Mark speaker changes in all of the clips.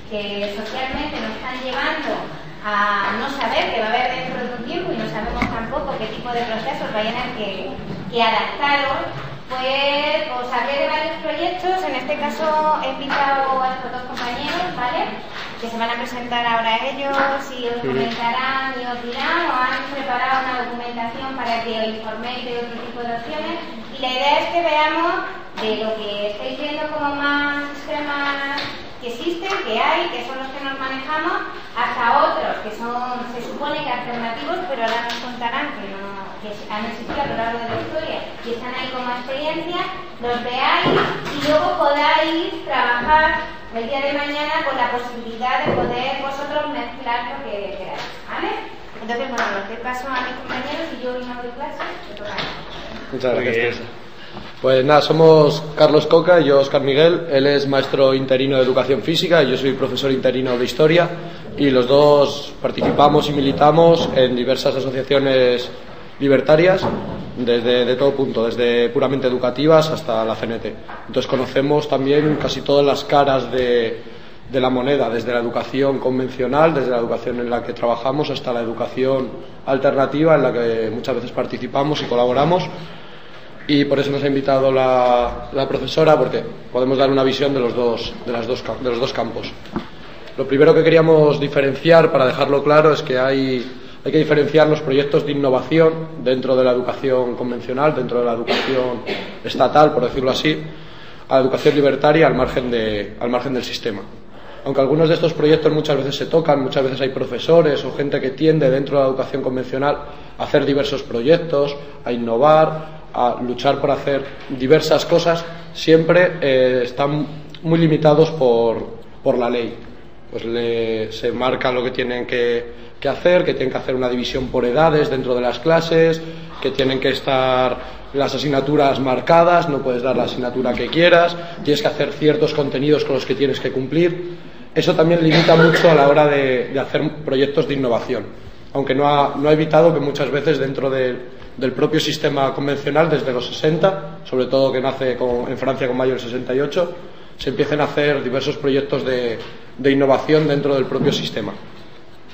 Speaker 1: que socialmente nos están llevando a no saber qué va a haber dentro de un tiempo y no sabemos tampoco qué tipo de procesos vayan a tener que adaptaros, pues os hablé de varios proyectos. En este caso he invitado a estos dos compañeros, ¿vale?, que se van a presentar ahora ellos y os comentarán y os dirán, o han preparado una documentación para que os informéis de otro tipo de opciones, y la idea es que veamos de lo que estáis viendo como más sistemas que existen, que hay, que son los que nos manejamos, hasta otros que son, se supone que alternativos, pero ahora nos contarán que han existido a lo largo de la historia y están ahí como experiencia, los veáis y luego podáis trabajar el día de mañana con la posibilidad de poder vosotros mezclar lo que queráis, ¿vale? Entonces, bueno, os doy paso a mis compañeros y yo hoy no doy clase.
Speaker 2: Muchas gracias. Pues nada, somos Carlos Coca y yo Óscar Miguel. Él es maestro interino de Educación Física y yo soy profesor interino de Historia, y los dos participamos y militamos en diversas asociaciones libertarias de todo punto, desde puramente educativas hasta la CNT. Entonces conocemos también casi todas las caras de la moneda, desde la educación convencional, desde la educación en la que trabajamos, hasta la educación alternativa en la que muchas veces participamos y colaboramos. Y por eso nos ha invitado la profesora, porque podemos dar una visión de los dos campos. Lo primero que queríamos diferenciar, para dejarlo claro, es que hay que diferenciar los proyectos de innovación dentro de la educación convencional, dentro de la educación estatal, por decirlo así, a la educación libertaria al margen del sistema. Aunque algunos de estos proyectos muchas veces se tocan, muchas veces hay profesores o gente que tiende dentro de la educación convencional a hacer diversos proyectos, a innovar, a luchar por hacer diversas cosas, siempre están muy limitados por la ley. Pues se marca lo que tienen que hacer, que tienen que hacer una división por edades dentro de las clases, que tienen que estar las asignaturas marcadas, no puedes dar la asignatura que quieras, tienes que hacer ciertos contenidos con los que tienes que cumplir. Eso también limita mucho a la hora de hacer proyectos de innovación, aunque no ha evitado que muchas veces dentro del propio sistema convencional, desde los 60, sobre todo que nace en Francia con mayo del 68, se empiecen a hacer diversos proyectos de innovación dentro del propio sistema.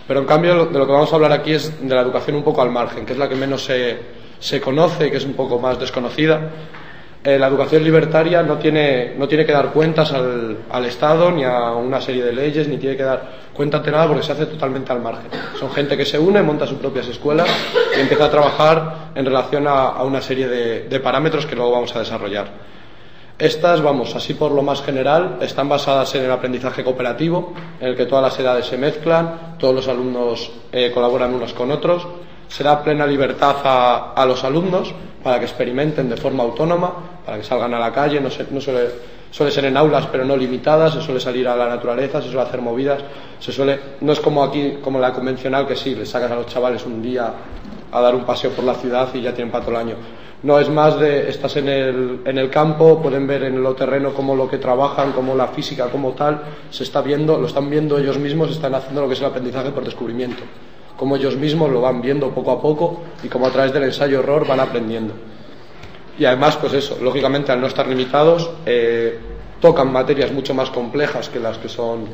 Speaker 2: Pero en cambio de lo que vamos a hablar aquí es de la educación un poco al margen, que es la que menos se conoce, que es un poco más desconocida. La educación libertaria no tiene que dar cuentas al Estado, ni a una serie de leyes, ni tiene que dar cuenta ante nada, porque se hace totalmente al margen. Son gente que se une, monta sus propias escuelas y empieza a trabajar en relación a una serie de parámetros que luego vamos a desarrollar. Estas, así por lo más general, están basadas en el aprendizaje cooperativo, en el que todas las edades se mezclan, todos los alumnos colaboran unos con otros, se da plena libertad a los alumnos para que experimenten de forma autónoma, para que salgan a la calle, suele ser en aulas pero no limitadas, se suele salir a la naturaleza, se suele hacer movidas, no es como aquí, como la convencional, que sí, le sacas a los chavales un día a dar un paseo por la ciudad y ya tienen para todo el año. No, es más estás en el campo, pueden ver en lo terreno cómo lo que trabajan, cómo la física como tal se está viendo, lo están viendo ellos mismos, están haciendo lo que es el aprendizaje por descubrimiento, cómo ellos mismos lo van viendo poco a poco y cómo a través del ensayo-error van aprendiendo. Y además, pues eso, lógicamente al no estar limitados, tocan materias mucho más complejas que las que son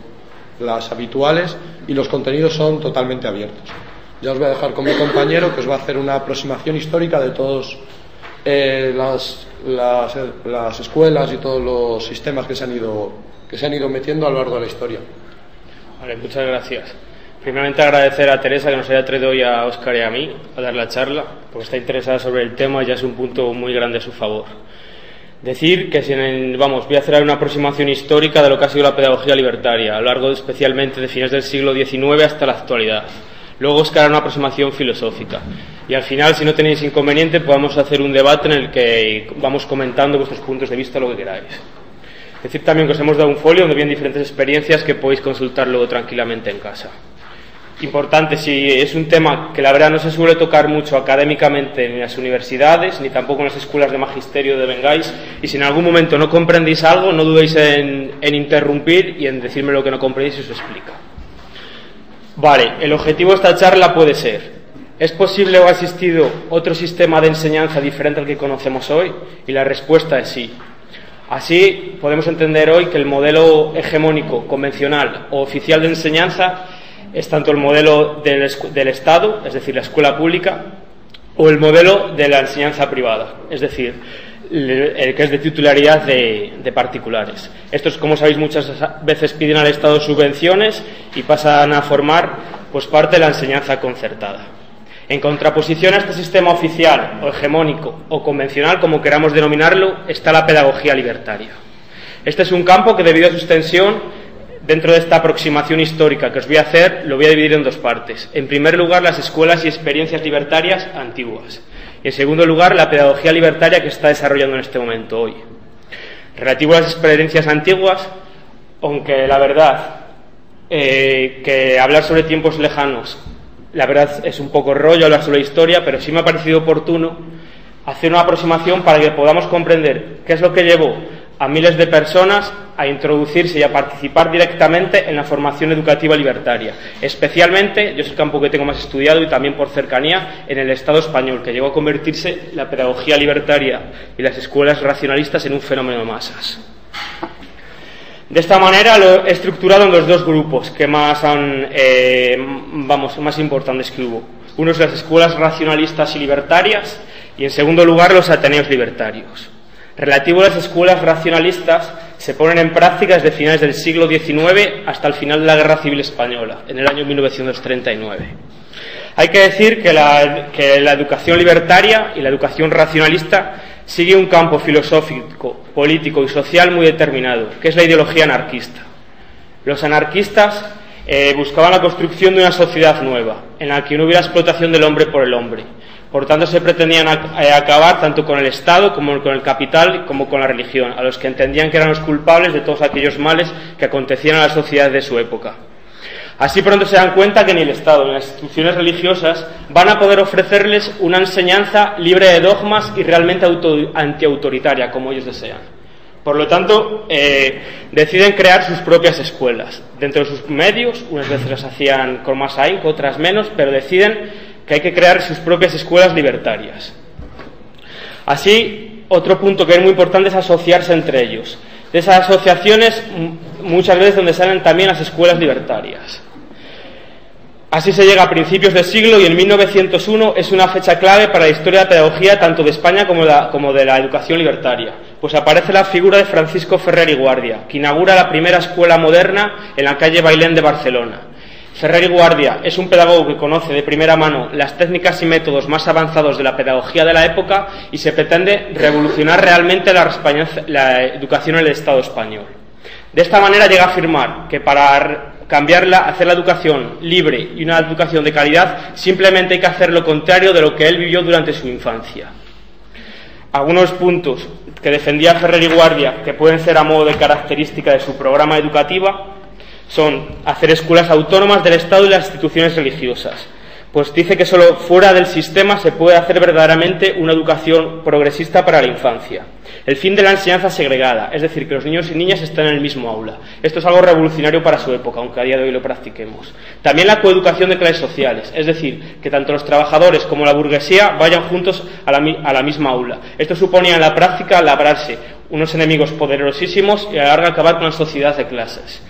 Speaker 2: las habituales, y los contenidos son totalmente abiertos. Ya os voy a dejar con mi compañero, que os va a hacer una aproximación histórica de todos las escuelas y todos los sistemas que se han ido metiendo a lo largo de la historia.
Speaker 3: Vale, muchas gracias. Primeramente agradecer a Teresa que nos haya traído hoy a Óscar y a mí a dar la charla, porque está interesada sobre el tema y ya es un punto muy grande a su favor. Decir que voy a hacer una aproximación histórica de lo que ha sido la pedagogía libertaria, a lo largo especialmente de fines del siglo XIX hasta la actualidad. Luego Óscar hará una aproximación filosófica. Y al final, si no tenéis inconveniente, podemos hacer un debate en el que vamos comentando vuestros puntos de vista, lo que queráis. Decir también que os hemos dado un folio donde vienen diferentes experiencias que podéis consultar luego tranquilamente en casa. Importante, si es un tema que la verdad no se suele tocar mucho académicamente en las universidades, ni tampoco en las escuelas de magisterio de vengáis, y si en algún momento no comprendéis algo, no dudéis en interrumpir y en decirme lo que no comprendéis y os explica. Vale, el objetivo de esta charla puede ser: ¿es posible o ha existido otro sistema de enseñanza diferente al que conocemos hoy? Y la respuesta es sí. Así podemos entender hoy que el modelo hegemónico, convencional o oficial de enseñanza es tanto el modelo del Estado, es decir, la escuela pública, o el modelo de la enseñanza privada, es decir, el que es de titularidad de particulares. Estos, como sabéis, muchas veces piden al Estado subvenciones y pasan a formar pues parte de la enseñanza concertada. En contraposición a este sistema oficial o hegemónico o convencional, como queramos denominarlo, está la pedagogía libertaria. Este es un campo que, debido a su extensión, dentro de esta aproximación histórica que os voy a hacer, lo voy a dividir en dos partes. En primer lugar, las escuelas y experiencias libertarias antiguas. Y en segundo lugar, la pedagogía libertaria que se está desarrollando en este momento hoy. Relativo a las experiencias antiguas, aunque la verdad que hablar sobre tiempos lejanos, la verdad es un poco rollo hablar sobre historia, pero sí me ha parecido oportuno hacer una aproximación para que podamos comprender qué es lo que llevó a miles de personas a introducirse y a participar directamente en la formación educativa libertaria. Especialmente, yo es el campo que tengo más estudiado y también por cercanía, en el Estado español, que llegó a convertirse la pedagogía libertaria y las escuelas racionalistas en un fenómeno de masas. De esta manera lo he estructurado en los dos grupos que más importantes que hubo. Uno es las escuelas racionalistas y libertarias y, en segundo lugar, los ateneos libertarios. Relativo a las escuelas racionalistas, se ponen en práctica desde finales del siglo XIX hasta el final de la Guerra Civil Española, en el año 1939. Hay que decir que la educación libertaria y la educación racionalista sigue un campo filosófico, político y social muy determinado, que es la ideología anarquista. Los anarquistas buscaban la construcción de una sociedad nueva, en la que no hubiera explotación del hombre por el hombre. Por tanto, se pretendían acabar tanto con el Estado como con el capital como con la religión, a los que entendían que eran los culpables de todos aquellos males que acontecían a la sociedad de su época. Así pronto se dan cuenta que ni el Estado ni las instituciones religiosas van a poder ofrecerles una enseñanza libre de dogmas y realmente antiautoritaria, como ellos desean. Por lo tanto, deciden crear sus propias escuelas. Dentro de sus medios, unas veces las hacían con más ahínco, otras menos, pero deciden que hay que crear sus propias escuelas libertarias. Así, otro punto que es muy importante es asociarse entre ellos. De esas asociaciones, muchas veces donde salen también las escuelas libertarias. Así se llega a principios del siglo y en 1901 es una fecha clave para la historia de la pedagogía tanto de España como de la educación libertaria, pues aparece la figura de Francisco Ferrer y Guardia, que inaugura la primera escuela moderna en la calle Bailén de Barcelona. Ferrer y Guardia es un pedagogo que conoce de primera mano las técnicas y métodos más avanzados de la pedagogía de la época y se pretende revolucionar realmente la educación en el Estado español. De esta manera llega a afirmar que para cambiarla, hacer la educación libre y una educación de calidad, simplemente hay que hacer lo contrario de lo que él vivió durante su infancia. Algunos puntos que defendía Ferrer y Guardia, que pueden ser a modo de característica de su programa educativa, son hacer escuelas autónomas del Estado y las instituciones religiosas, pues dice que solo fuera del sistema se puede hacer verdaderamente una educación progresista para la infancia. El fin de la enseñanza segregada, es decir, que los niños y niñas estén en el mismo aula. Esto es algo revolucionario para su época, aunque a día de hoy lo practiquemos. También la coeducación de clases sociales, es decir, que tanto los trabajadores como la burguesía vayan juntos a la misma aula. Esto suponía en la práctica labrarse unos enemigos poderosísimos y a la larga acabar con la sociedad de clases.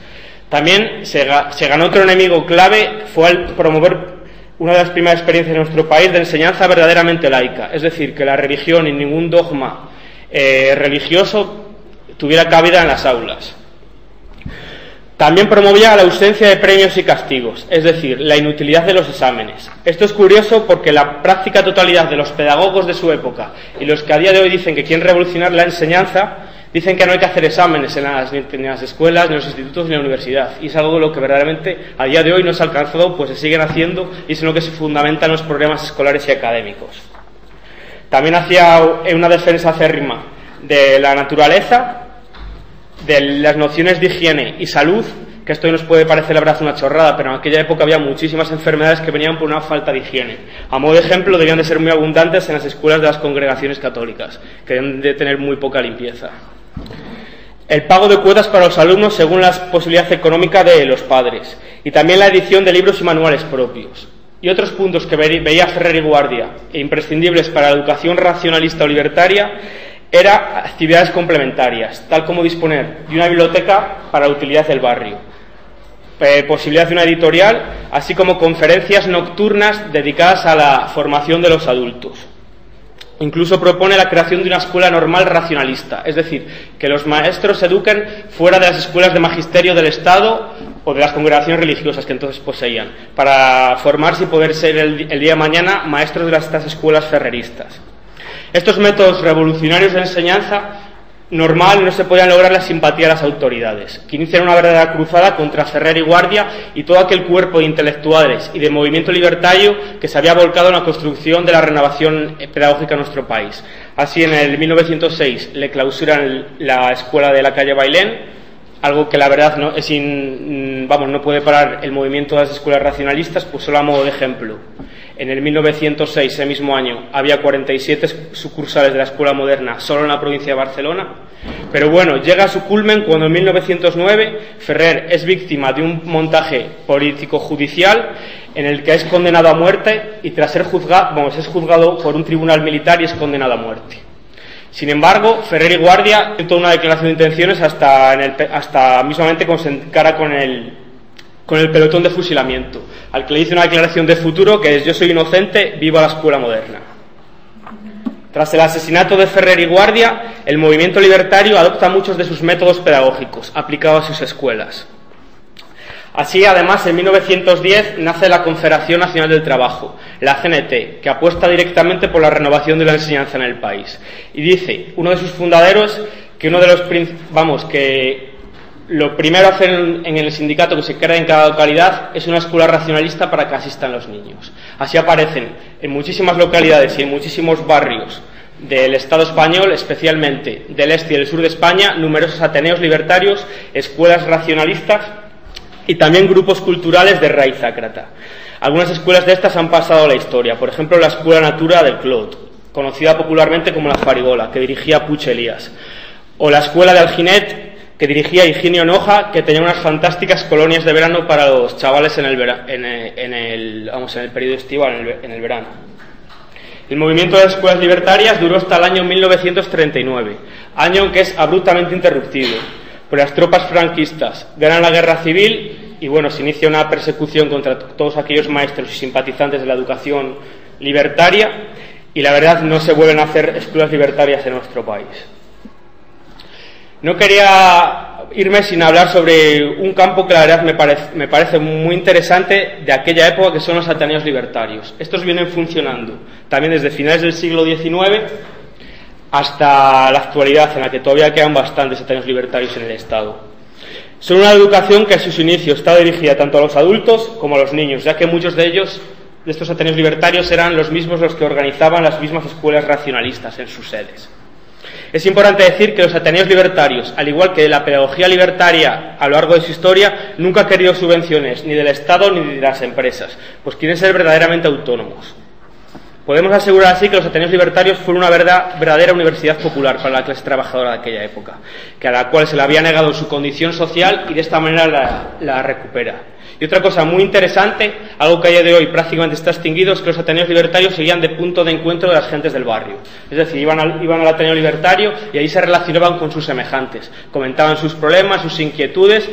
Speaker 3: También se ganó otro enemigo clave, fue el promover una de las primeras experiencias en nuestro país de enseñanza verdaderamente laica, es decir, que la religión y ningún dogma religioso tuviera cabida en las aulas. También promovía la ausencia de premios y castigos, es decir, la inutilidad de los exámenes. Esto es curioso porque la práctica totalidad de los pedagogos de su época y los que a día de hoy dicen que quieren revolucionar la enseñanza, dicen que no hay que hacer exámenes en las escuelas, ni en los institutos, ni en la universidad. Y es algo lo que verdaderamente a día de hoy no se ha alcanzado, pues se siguen haciendo y es en lo que se fundamentan los problemas escolares y académicos. También hacía una defensa acérrima de la naturaleza, de las nociones de higiene y salud, que esto hoy nos puede parecer la verdad una chorrada, pero en aquella época había muchísimas enfermedades que venían por una falta de higiene. A modo de ejemplo, debían de ser muy abundantes en las escuelas de las congregaciones católicas, que deben de tener muy poca limpieza. El pago de cuotas para los alumnos según la posibilidad económica de los padres, y también la edición de libros y manuales propios. Y otros puntos que veía Ferrer y Guardia, e imprescindibles para la educación racionalista o libertaria, era actividades complementarias, tal como disponer de una biblioteca para la utilidad del barrio, posibilidad de una editorial, así como conferencias nocturnas dedicadas a la formación de los adultos. Incluso propone la creación de una escuela normal racionalista, es decir, que los maestros se eduquen fuera de las escuelas de magisterio del Estado o de las congregaciones religiosas que entonces poseían, para formarse y poder ser el día de mañana maestros de estas escuelas ferreristas. Estos métodos revolucionarios de enseñanza normal no se podían lograr la simpatía de las autoridades, que inician una verdadera cruzada contra Ferrer y Guardia y todo aquel cuerpo de intelectuales y de movimiento libertario que se había volcado en la construcción de la renovación pedagógica en nuestro país. Así, en el 1906 le clausuran la escuela de la calle Bailén, algo que la verdad no puede parar el movimiento de las escuelas racionalistas, pues solo a modo de ejemplo. En el 1906, ese mismo año, había 47 sucursales de la escuela moderna solo en la provincia de Barcelona. Pero bueno, llega a su culmen cuando en 1909 Ferrer es víctima de un montaje político-judicial en el que es condenado a muerte y tras ser juzgado, es juzgado por un tribunal militar y es condenado a muerte. Sin embargo, Ferrer y Guardia hizo una declaración de intenciones hasta mismamente se encara con el pelotón de fusilamiento, al que le dice una declaración de futuro que es: yo soy inocente, viva la escuela moderna. Tras el asesinato de Ferrer y Guardia, el movimiento libertario adopta muchos de sus métodos pedagógicos aplicados a sus escuelas. Así, además, en 1910 nace la Confederación Nacional del Trabajo, la CNT, que apuesta directamente por la renovación de la enseñanza en el país. Y dice uno de sus fundadores que lo primero a hacer en el sindicato que se crea en cada localidad es una escuela racionalista para que asistan los niños. Así aparecen en muchísimas localidades y en muchísimos barrios del Estado español, especialmente del este y del sur de España, numerosos ateneos libertarios, escuelas racionalistas y también grupos culturales de raíz ácrata. Algunas escuelas de estas han pasado a la historia, por ejemplo la Escuela Natura del Clot, conocida popularmente como la Farigola, que dirigía Puig Elías, o la Escuela de Alginet, que dirigía Higinio Noja, que tenía unas fantásticas colonias de verano para los chavales en el periodo estival, en el verano. El movimiento de las escuelas libertarias duró hasta el año 1939, año en que es abruptamente interrumpido, pues las tropas franquistas ganan la guerra civil y se inicia una persecución contra todos aquellos maestros y simpatizantes de la educación libertaria, y la verdad no se vuelven a hacer escuelas libertarias en nuestro país. No quería irme sin hablar sobre un campo que la verdad me parece muy interesante de aquella época, que son los ateneos libertarios. Estos vienen funcionando también desde finales del siglo XIX hasta la actualidad, en la que todavía quedan bastantes ateneos libertarios en el Estado. Son una educación que a sus inicios está dirigida tanto a los adultos como a los niños, ya que muchos de ellos, de estos ateneos libertarios, eran los mismos los que organizaban las mismas escuelas racionalistas en sus sedes. Es importante decir que los ateneos libertarios, al igual que la pedagogía libertaria a lo largo de su historia, nunca ha querido subvenciones ni del Estado ni de las empresas, pues quieren ser verdaderamente autónomos. Podemos asegurar así que los ateneos libertarios fueron una verdadera universidad popular para la clase trabajadora de aquella época, a la cual se le había negado su condición social y de esta manera la recupera. Y otra cosa muy interesante, algo que a día de hoy prácticamente está extinguido, es que los ateneos libertarios seguían de punto de encuentro de las gentes del barrio. Es decir, iban al ateneo libertario y ahí se relacionaban con sus semejantes, comentaban sus problemas, sus inquietudes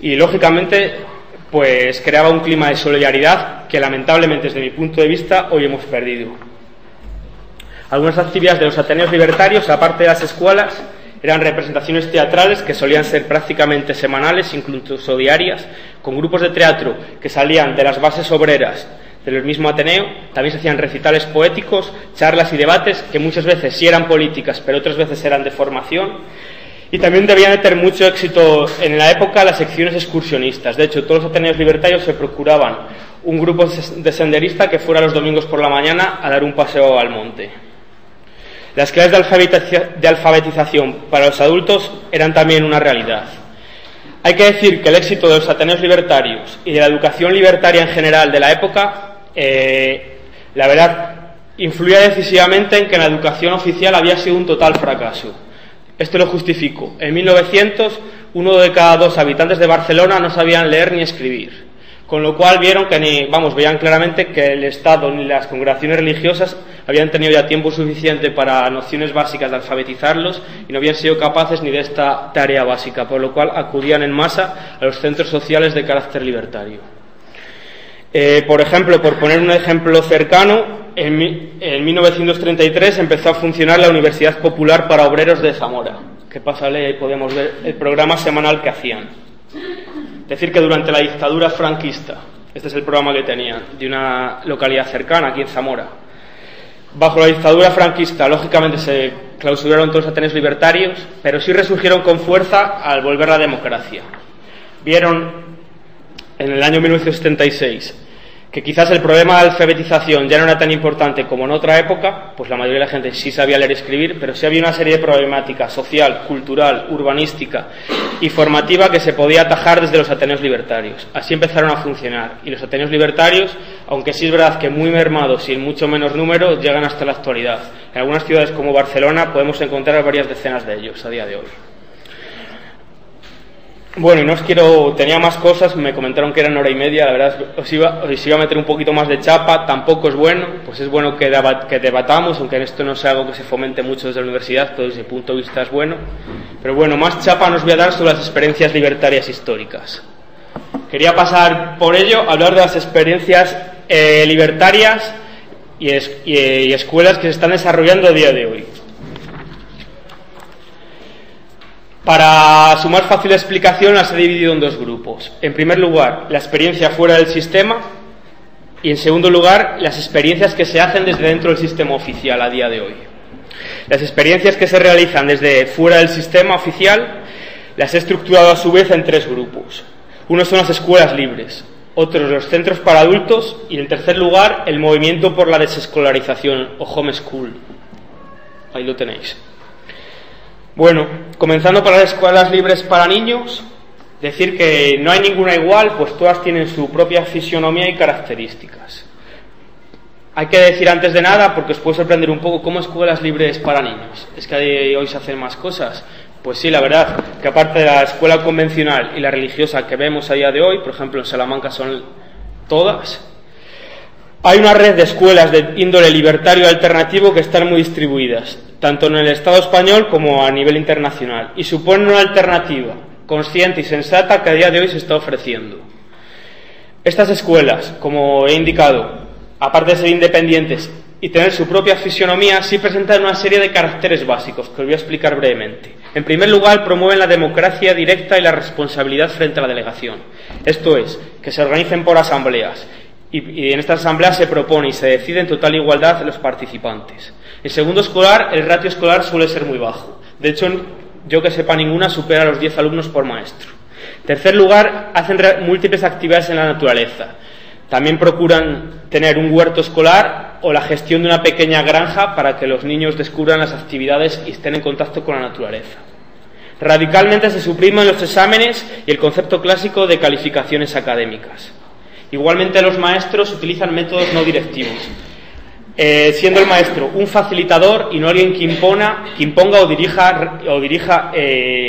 Speaker 3: y, lógicamente, pues creaba un clima de solidaridad que, lamentablemente, desde mi punto de vista, hoy hemos perdido. Algunas actividades de los ateneos libertarios, aparte de las escuelas, eran representaciones teatrales que solían ser prácticamente semanales, incluso diarias, con grupos de teatro que salían de las bases obreras del mismo Ateneo. También se hacían recitales poéticos, charlas y debates que muchas veces sí eran políticas, pero otras veces eran de formación. Y también debían de tener mucho éxito en la época las secciones excursionistas. De hecho, todos los ateneos libertarios se procuraban un grupo de senderista que fuera los domingos por la mañana a dar un paseo al monte. Las clases de alfabetización para los adultos eran también una realidad. Hay que decir que el éxito de los ateneos libertarios y de la educación libertaria en general de la época, la verdad, influía decisivamente en que la educación oficial había sido un total fracaso. Esto lo justifico. En 1900, 1 de cada 2 habitantes de Barcelona no sabían leer ni escribir. con lo cual vieron que veían claramente que el Estado ni las congregaciones religiosas habían tenido ya tiempo suficiente para nociones básicas de alfabetizarlos y no habían sido capaces ni de esta tarea básica, por lo cual acudían en masa a los centros sociales de carácter libertario. Por ejemplo, por poner un ejemplo cercano, en 1933 empezó a funcionar la Universidad Popular para Obreros de Zamora, que pásale, ahí podemos ver el programa semanal que hacían. Decir que durante la dictadura franquista, este es el programa que tenían, de una localidad cercana, aquí en Zamora. Bajo la dictadura franquista, lógicamente se clausuraron todos los ateneos libertarios, pero sí resurgieron con fuerza al volver la democracia. Vieron en el año 1976 que quizás el problema de alfabetización ya no era tan importante como en otra época, pues la mayoría de la gente sí sabía leer y escribir, pero sí había una serie de problemáticas social, cultural, urbanística y formativa que se podía atajar desde los ateneos libertarios. Así empezaron a funcionar, y los ateneos libertarios, aunque sí es verdad que muy mermados y en mucho menos número, llegan hasta la actualidad. En algunas ciudades como Barcelona podemos encontrar varias decenas de ellos a día de hoy. Bueno, y no os quiero... Tenía más cosas, me comentaron que eran 1:30, la verdad os iba a meter un poquito más de chapa, tampoco es bueno, pues es bueno que debatamos, aunque en esto no sea algo que se fomente mucho desde la universidad, pero desde ese punto de vista es bueno. Pero bueno, más chapa nos voy a dar sobre las experiencias libertarias históricas. Quería pasar por ello a hablar de las experiencias libertarias y escuelas que se están desarrollando a día de hoy. Para su más fácil explicación las he dividido en dos grupos. En primer lugar, la experiencia fuera del sistema, y en segundo lugar, las experiencias que se hacen desde dentro del sistema oficial a día de hoy. Las experiencias que se realizan desde fuera del sistema oficial las he estructurado a su vez en tres grupos. Uno son las escuelas libres, otros los centros para adultos y en tercer lugar el movimiento por la desescolarización o homeschool. Ahí lo tenéis. Bueno, comenzando por las escuelas libres para niños, decir que no hay ninguna igual, pues todas tienen su propia fisionomía y características. Hay que decir antes de nada, porque os puede sorprender un poco, ¿cómo escuelas libres para niños? ¿Es que hoy se hacen más cosas? Pues sí, la verdad, que aparte de la escuela convencional y la religiosa que vemos a día de hoy, por ejemplo en Salamanca son todas, hay una red de escuelas de índole libertario y alternativo que están muy distribuidas, tanto en el Estado español como a nivel internacional, y suponen una alternativa consciente y sensata que a día de hoy se está ofreciendo. Estas escuelas, como he indicado, aparte de ser independientes y tener su propia fisionomía, sí presentan una serie de caracteres básicos que os voy a explicar brevemente. En primer lugar, promueven la democracia directa y la responsabilidad frente a la delegación. Esto es, que se organicen por asambleas, y en estas asambleas se propone y se decide en total igualdad los participantes. En segundo escolar, el ratio escolar suele ser muy bajo. De hecho, yo que sepa ninguna supera los 10 alumnos por maestro. En tercer lugar, hacen múltiples actividades en la naturaleza. También procuran tener un huerto escolar o la gestión de una pequeña granja para que los niños descubran las actividades y estén en contacto con la naturaleza. Radicalmente se suprimen los exámenes y el concepto clásico de calificaciones académicas. Igualmente los maestros utilizan métodos no directivos, siendo el maestro un facilitador y no alguien que imponga o dirija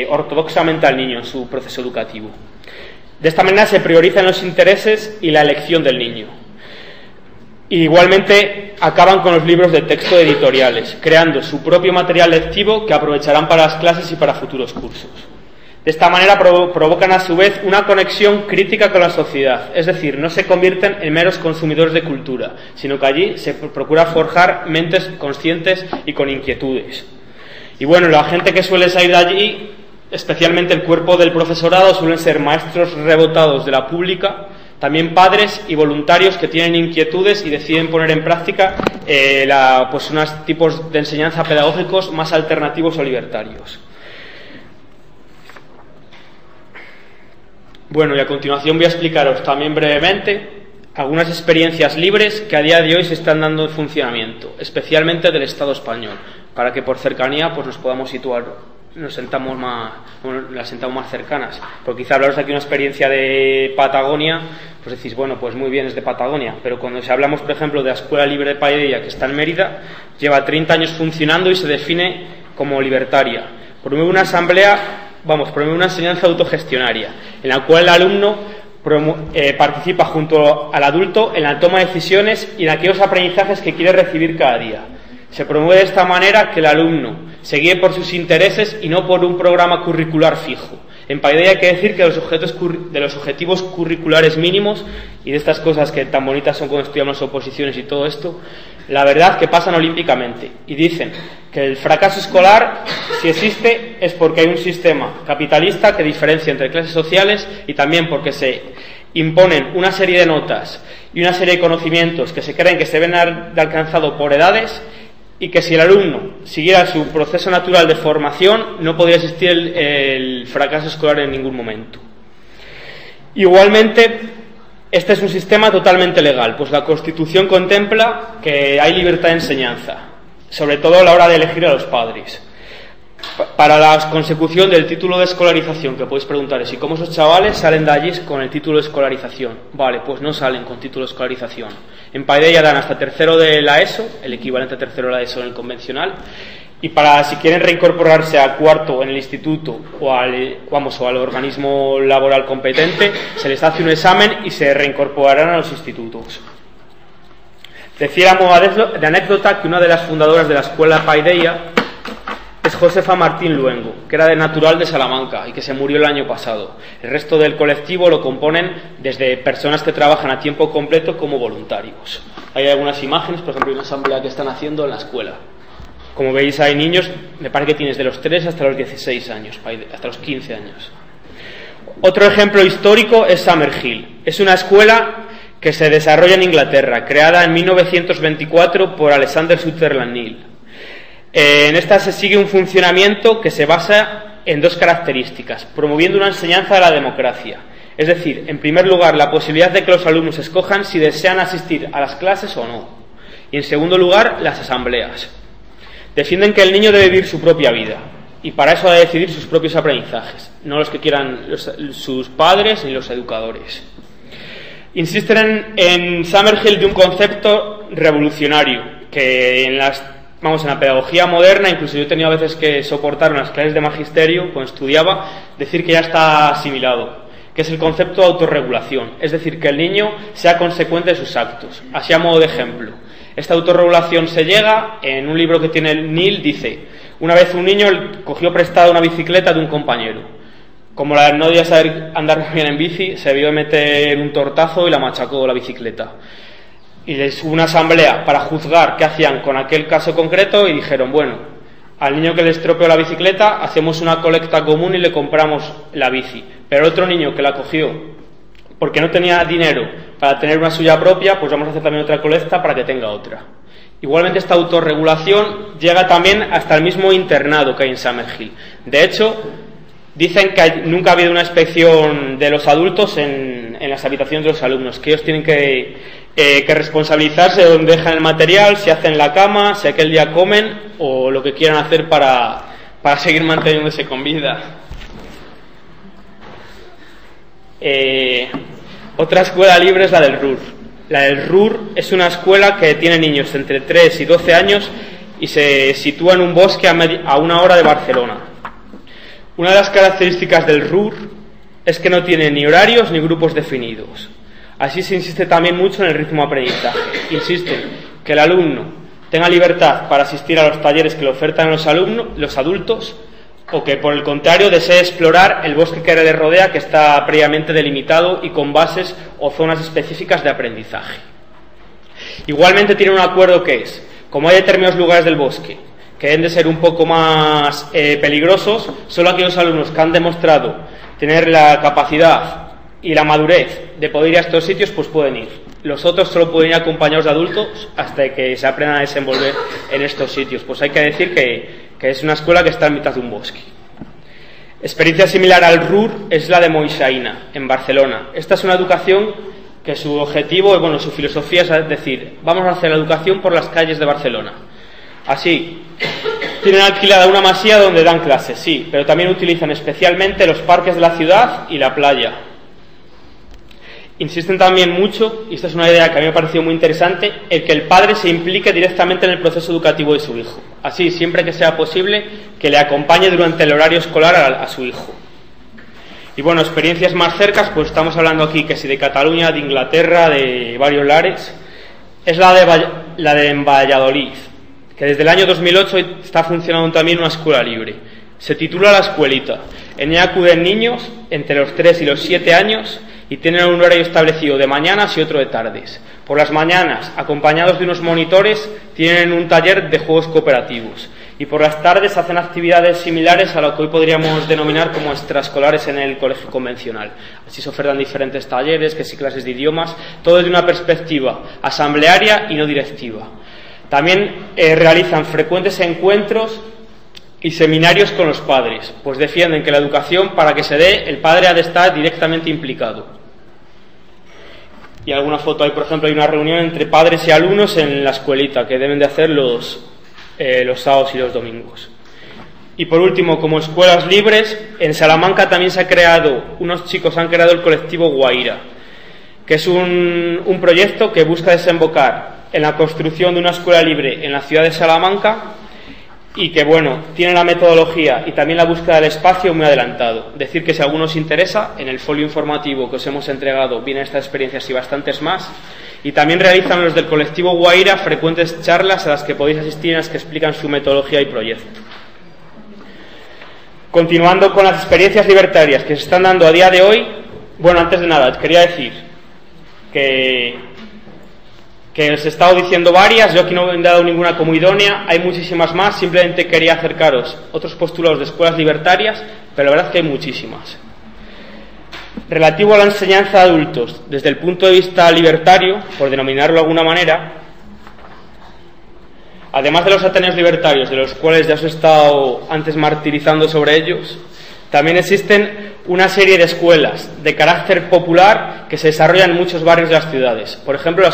Speaker 3: ortodoxamente al niño en su proceso educativo. De esta manera se priorizan los intereses y la elección del niño. Igualmente acaban con los libros de texto editoriales, creando su propio material lectivo que aprovecharán para las clases y para futuros cursos. De esta manera provocan a su vez una conexión crítica con la sociedad, es decir, no se convierten en meros consumidores de cultura, sino que allí se procura forjar mentes conscientes y con inquietudes. Y bueno, la gente que suele salir de allí, especialmente el cuerpo del profesorado, suelen ser maestros rebotados de la pública, también padres y voluntarios que tienen inquietudes y deciden poner en práctica unos tipos de enseñanza pedagógicos más alternativos o libertarios. Bueno, y a continuación voy a explicaros también brevemente algunas experiencias libres que a día de hoy se están dando en funcionamiento, especialmente del Estado español, para que por cercanía pues nos podamos situar, las sentamos más cercanas. Porque quizá hablaros aquí una experiencia de Patagonia, pues decís, bueno, pues muy bien, es de Patagonia, pero cuando hablamos, por ejemplo, de la Escuela Libre de Paella, que está en Mérida, lleva 30 años funcionando y se define como libertaria. Promueve una enseñanza autogestionaria, en la cual el alumno participa junto al adulto en la toma de decisiones y en aquellos aprendizajes que quiere recibir cada día. Se promueve de esta manera que el alumno se guíe por sus intereses y no por un programa curricular fijo. En Paideia hay que decir que de los objetivos curriculares mínimos y de estas cosas que tan bonitas son cuando estudiamos oposiciones y todo esto, la verdad que pasan olímpicamente. Y dicen que el fracaso escolar, si existe, es porque hay un sistema capitalista que diferencia entre clases sociales y también porque se imponen una serie de notas y una serie de conocimientos que se creen que se ven alcanzado por edades, y que si el alumno siguiera su proceso natural de formación no podría existir el fracaso escolar en ningún momento. Igualmente, este es un sistema totalmente legal, pues la Constitución contempla que hay libertad de enseñanza, sobre todo a la hora de elegir a los padres. Para la consecución del título de escolarización, que podéis preguntaros, ¿y cómo esos chavales salen de allí con el título de escolarización? Vale, pues no salen con título de escolarización. En Paideia dan hasta tercero de la ESO, el equivalente a tercero de la ESO en el convencional, y para si quieren reincorporarse a cuarto en el instituto o al organismo laboral competente, se les hace un examen y se reincorporarán a los institutos. Decía a modo de anécdota que una de las fundadoras de la escuela Paideia es Josefa Martín Luengo, que era de natural de Salamanca y que se murió el año pasado. El resto del colectivo lo componen desde personas que trabajan a tiempo completo como voluntarios. Hay algunas imágenes, por ejemplo, hay una asamblea que están haciendo en la escuela. Como veis, hay niños, me parece que tienes de los 3 hasta los 16 años, hasta los 15 años. Otro ejemplo histórico es Summerhill. Es una escuela que se desarrolla en Inglaterra, creada en 1924 por Alexander Sutherland Neill. En esta se sigue un funcionamiento que se basa en dos características, promoviendo una enseñanza de la democracia. Es decir, en primer lugar, la posibilidad de que los alumnos escojan si desean asistir a las clases o no. Y en segundo lugar, las asambleas. Defienden que el niño debe vivir su propia vida y para eso ha de decidir sus propios aprendizajes, no los que quieran sus padres ni los educadores. Insisten en Summerhill de un concepto revolucionario que en la pedagogía moderna, incluso yo he tenido a veces que soportar en las clases de magisterio, cuando estudiaba, decir que ya está asimilado, que es el concepto de autorregulación, es decir, que el niño sea consecuente de sus actos. Así a modo de ejemplo, esta autorregulación se llega, en un libro que tiene el Neill, dice: una vez un niño cogió prestada una bicicleta de un compañero. Como no debía saber andar bien en bici, se debió meter un tortazo y la machacó la bicicleta. Y les hubo una asamblea para juzgar qué hacían con aquel caso concreto y dijeron: bueno, al niño que le estropeó la bicicleta hacemos una colecta común y le compramos la bici, pero otro niño que la cogió porque no tenía dinero para tener una suya propia, pues vamos a hacer también otra colecta para que tenga otra. Igualmente esta autorregulación llega también hasta el mismo internado que hay en Summerhill. De hecho, dicen que nunca ha habido una inspección de los adultos en las habitaciones de los alumnos, que ellos tienen que responsabilizarse de dónde dejan el material, si hacen la cama, si aquel día comen o lo que quieran hacer para seguir manteniéndose con vida. Otra escuela libre es la del RUR. La del RUR es una escuela que tiene niños entre 3 y 12 años y se sitúa en un bosque a 1 hora de Barcelona. Una de las características del RUR es que no tiene ni horarios ni grupos definidos. Así se insiste también mucho en el ritmo de aprendizaje. Insisten que el alumno tenga libertad para asistir a los talleres que le ofertan los adultos, o que por el contrario desee explorar el bosque que le rodea, que está previamente delimitado y con bases o zonas específicas de aprendizaje. Igualmente tiene un acuerdo que es, como hay determinados lugares del bosque que deben de ser un poco más peligrosos, solo aquellos alumnos que han demostrado tener la capacidad y la madurez de poder ir a estos sitios, pues pueden ir. Los otros solo pueden ir acompañados de adultos hasta que se aprendan a desenvolver en estos sitios. Pues hay que decir que es una escuela que está en mitad de un bosque. Experiencia similar al RUR es la de Moixaína, en Barcelona. Esta es una educación que su objetivo, su filosofía es decir, vamos a hacer la educación por las calles de Barcelona. Así, tienen alquilada una masía donde dan clases, sí, pero también utilizan especialmente los parques de la ciudad y la playa. Insisten también mucho, y esta es una idea que a mí me ha parecido muy interesante, el que el padre se implique directamente en el proceso educativo de su hijo. Así, siempre que sea posible, que le acompañe durante el horario escolar a su hijo. Y bueno, experiencias más cercas, pues estamos hablando aquí que si de Cataluña, de Inglaterra, de varios lares, es la de Valladolid, que desde el año 2008 está funcionando también una escuela libre. Se titula La Escuelita. En ella acuden niños entre los 3 y los 7 años y tienen un horario establecido de mañanas y otro de tardes. Por las mañanas, acompañados de unos monitores, tienen un taller de juegos cooperativos. Y por las tardes hacen actividades similares a lo que hoy podríamos denominar como extraescolares en el colegio convencional. Así se ofertan diferentes talleres, que sí clases de idiomas, todo desde una perspectiva asamblearia y no directiva. También realizan frecuentes encuentros y seminarios con los padres, pues defienden que la educación, para que se dé, el padre ha de estar directamente implicado. Y en alguna foto hay, por ejemplo, hay una reunión entre padres y alumnos en la escuelita, que deben de hacer los sábados y los domingos. Y por último, como escuelas libres, en Salamanca también unos chicos han creado el colectivo Guaira, que es un proyecto que busca desembocar en la construcción de una escuela libre en la ciudad de Salamanca y que, bueno, tiene la metodología y también la búsqueda del espacio muy adelantado. Decir que si a alguno os interesa, en el folio informativo que os hemos entregado vienen estas experiencias y bastantes más. Y también realizan los del colectivo Guaira frecuentes charlas a las que podéis asistir, en las que explican su metodología y proyecto. Continuando con las experiencias libertarias que se están dando a día de hoy, bueno, antes de nada, quería decir que os he estado diciendo varias, yo aquí no he dado ninguna como idónea, hay muchísimas más, simplemente quería acercaros otros postulados de escuelas libertarias, pero la verdad es que hay muchísimas. Relativo a la enseñanza de adultos, desde el punto de vista libertario, por denominarlo de alguna manera, además de los ateneos libertarios, de los cuales ya os he estado antes martirizando sobre ellos, también existen una serie de escuelas de carácter popular que se desarrollan en muchos barrios de las ciudades. Por ejemplo,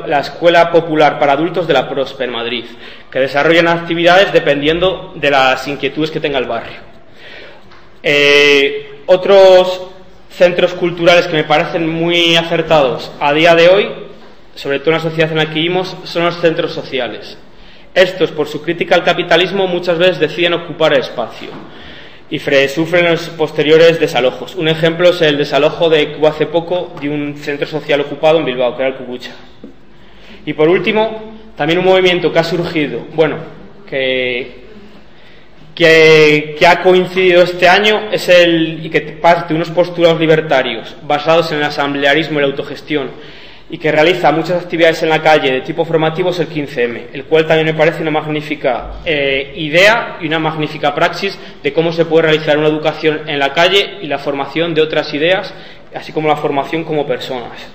Speaker 3: la Escuela Popular para Adultos de la Prospe, en Madrid, que desarrollan actividades dependiendo de las inquietudes que tenga el barrio. Otros centros culturales que me parecen muy acertados a día de hoy, sobre todo en la sociedad en la que vivimos, son los centros sociales. Estos, por su crítica al capitalismo, muchas veces deciden ocupar el espacio y sufren los posteriores desalojos. Un ejemplo es el desalojo que hubo hace poco de un centro social ocupado en Bilbao, que era el Cucucha. Y por último, también un movimiento que ha surgido, que ha coincidido este año, y que parte de unos postulados libertarios basados en el asamblearismo y la autogestión, y que realiza muchas actividades en la calle de tipo formativo, es el 15M, el cual también me parece una magnífica idea y una magnífica praxis de cómo se puede realizar una educación en la calle y la formación de otras ideas, así como la formación como personas.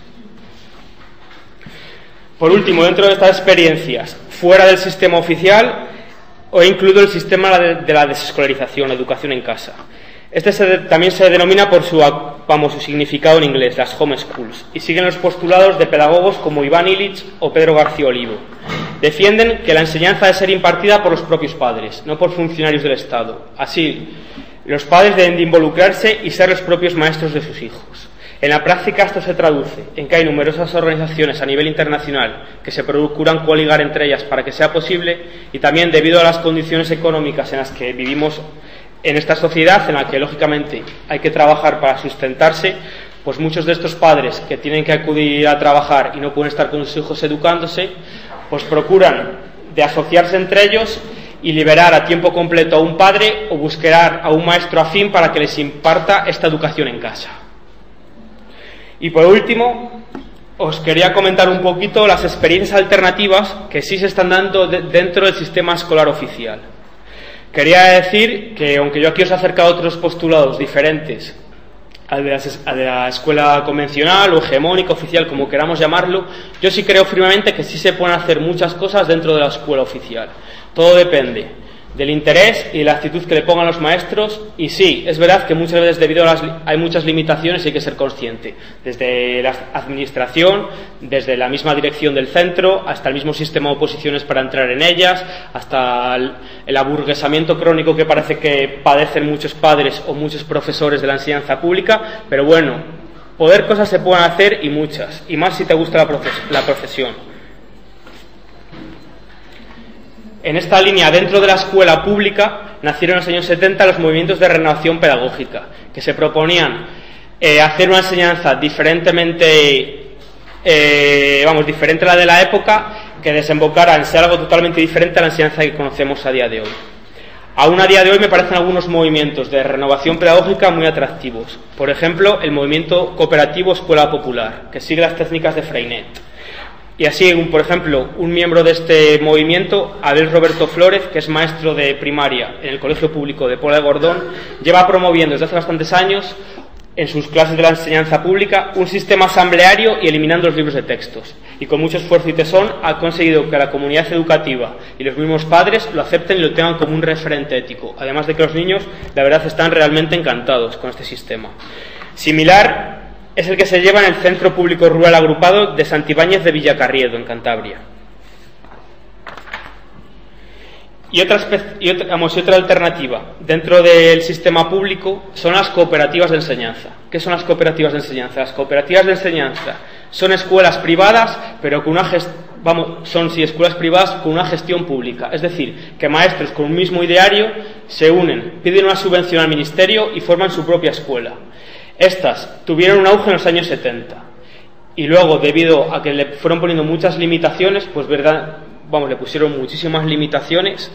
Speaker 3: Por último, dentro de estas experiencias, fuera del sistema oficial, he incluido el sistema de la desescolarización, la educación en casa. Este también se denomina por su significado en inglés, las home schools, y siguen los postulados de pedagogos como Iván Illich o Pedro García Olivo. Defienden que la enseñanza debe ser impartida por los propios padres, no por funcionarios del Estado. Así, los padres deben de involucrarse y ser los propios maestros de sus hijos. En la práctica esto se traduce en que hay numerosas organizaciones a nivel internacional que se procuran coligar entre ellas para que sea posible, y también debido a las condiciones económicas en las que vivimos en esta sociedad, en la que lógicamente hay que trabajar para sustentarse, pues muchos de estos padres que tienen que acudir a trabajar y no pueden estar con sus hijos educándose, pues procuran de asociarse entre ellos y liberar a tiempo completo a un padre o buscar a un maestro afín para que les imparta esta educación en casa. Y por último, os quería comentar un poquito las experiencias alternativas que sí se están dando dentro del sistema escolar oficial. Quería decir que, aunque yo aquí os he acercado a otros postulados diferentes al de la escuela convencional o hegemónica, oficial, como queramos llamarlo, yo sí creo firmemente que sí se pueden hacer muchas cosas dentro de la escuela oficial. Todo depende del interés y de la actitud que le pongan los maestros, y sí, es verdad que muchas veces hay muchas limitaciones y hay que ser consciente, desde la administración, desde la misma dirección del centro, hasta el mismo sistema de oposiciones para entrar en ellas, hasta el aburguesamiento crónico que parece que padecen muchos padres o muchos profesores de la enseñanza pública, pero bueno, poder cosas se pueden hacer, y muchas, y más si te gusta la profesión. En esta línea, dentro de la escuela pública, nacieron en los años 70 los movimientos de renovación pedagógica, que se proponían hacer una enseñanza diferente a la de la época, que desembocara en ser algo totalmente diferente a la enseñanza que conocemos a día de hoy. Aún a día de hoy me parecen algunos movimientos de renovación pedagógica muy atractivos. Por ejemplo, el movimiento cooperativo Escuela Popular, que sigue las técnicas de Freinet. Y así, por ejemplo, un miembro de este movimiento, Abel Roberto Flórez, que es maestro de primaria en el Colegio Público de Pola de Gordón, lleva promoviendo desde hace bastantes años, en sus clases de la enseñanza pública, un sistema asambleario y eliminando los libros de textos. Y con mucho esfuerzo y tesón ha conseguido que la comunidad educativa y los mismos padres lo acepten y lo tengan como un referente ético. Además de que los niños, la verdad, están realmente encantados con este sistema. Similar es el que se lleva en el Centro Público Rural Agrupado de Santibáñez de Villacarriedo, en Cantabria. Y otra alternativa dentro del sistema público son las cooperativas de enseñanza. ¿Qué son las cooperativas de enseñanza? Las cooperativas de enseñanza son escuelas privadas, pero con escuelas privadas con una gestión pública. Es decir, que maestros con un mismo ideario se unen, piden una subvención al ministerio y forman su propia escuela. Estas tuvieron un auge en los años 70 y luego, debido a que le fueron poniendo muchas limitaciones, le pusieron muchísimas limitaciones,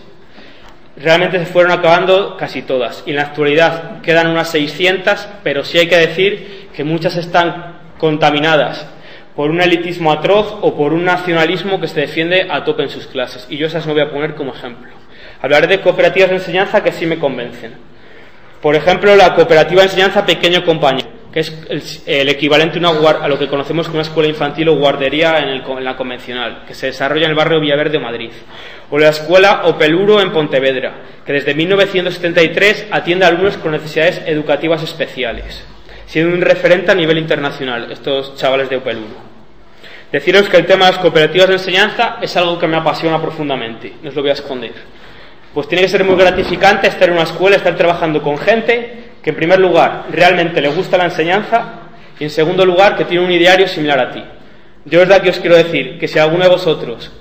Speaker 3: realmente se fueron acabando casi todas. Y en la actualidad quedan unas 600, pero sí hay que decir que muchas están contaminadas por un elitismo atroz o por un nacionalismo que se defiende a tope en sus clases. Y yo esas me voy a poner como ejemplo. Hablaré de cooperativas de enseñanza que sí me convencen. Por ejemplo, la cooperativa de enseñanza Pequeño Compañero, que es el equivalente a lo que conocemos como una escuela infantil o guardería en la convencional, que se desarrolla en el barrio Villaverde, Madrid. O la escuela Opeluro en Pontevedra, que desde 1973 atiende a alumnos con necesidades educativas especiales, siendo un referente a nivel internacional, estos chavales de Opeluro. Deciros que el tema de las cooperativas de enseñanza es algo que me apasiona profundamente, no os lo voy a esconder. Pues tiene que ser muy gratificante estar en una escuela, estar trabajando con gente que en primer lugar realmente le gusta la enseñanza y en segundo lugar que tiene un ideario similar a ti. Yo desde aquí os quiero decir que si alguno de vosotros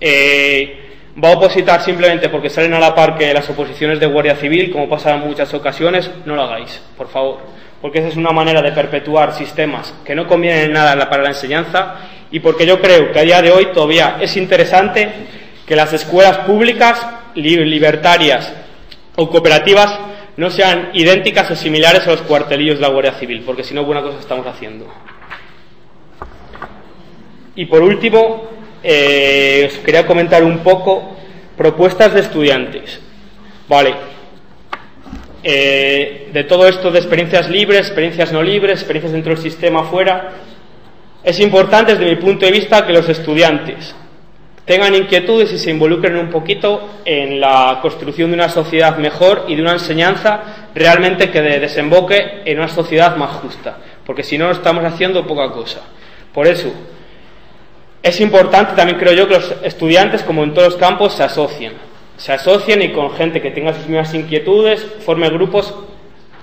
Speaker 3: va a opositar simplemente porque salen a la par que las oposiciones de Guardia Civil, como pasa en muchas ocasiones, no lo hagáis, por favor, porque esa es una manera de perpetuar sistemas que no convienen en nada para la enseñanza y porque yo creo que a día de hoy todavía es interesante que las escuelas públicas, libertarias o cooperativas no sean idénticas o similares a los cuartelillos de la Guardia Civil, porque si no, buena cosa estamos haciendo. Y por último, os quería comentar un poco propuestas de estudiantes. Vale. De todo esto de experiencias libres, experiencias no libres, experiencias dentro del sistema, fuera, es importante desde mi punto de vista que los estudiantes tengan inquietudes y se involucren un poquito en la construcción de una sociedad mejor y de una enseñanza realmente que desemboque en una sociedad más justa, porque si no estamos haciendo poca cosa. Por eso es importante también, creo yo, que los estudiantes, como en todos los campos, se asocien y con gente que tenga sus mismas inquietudes, forme grupos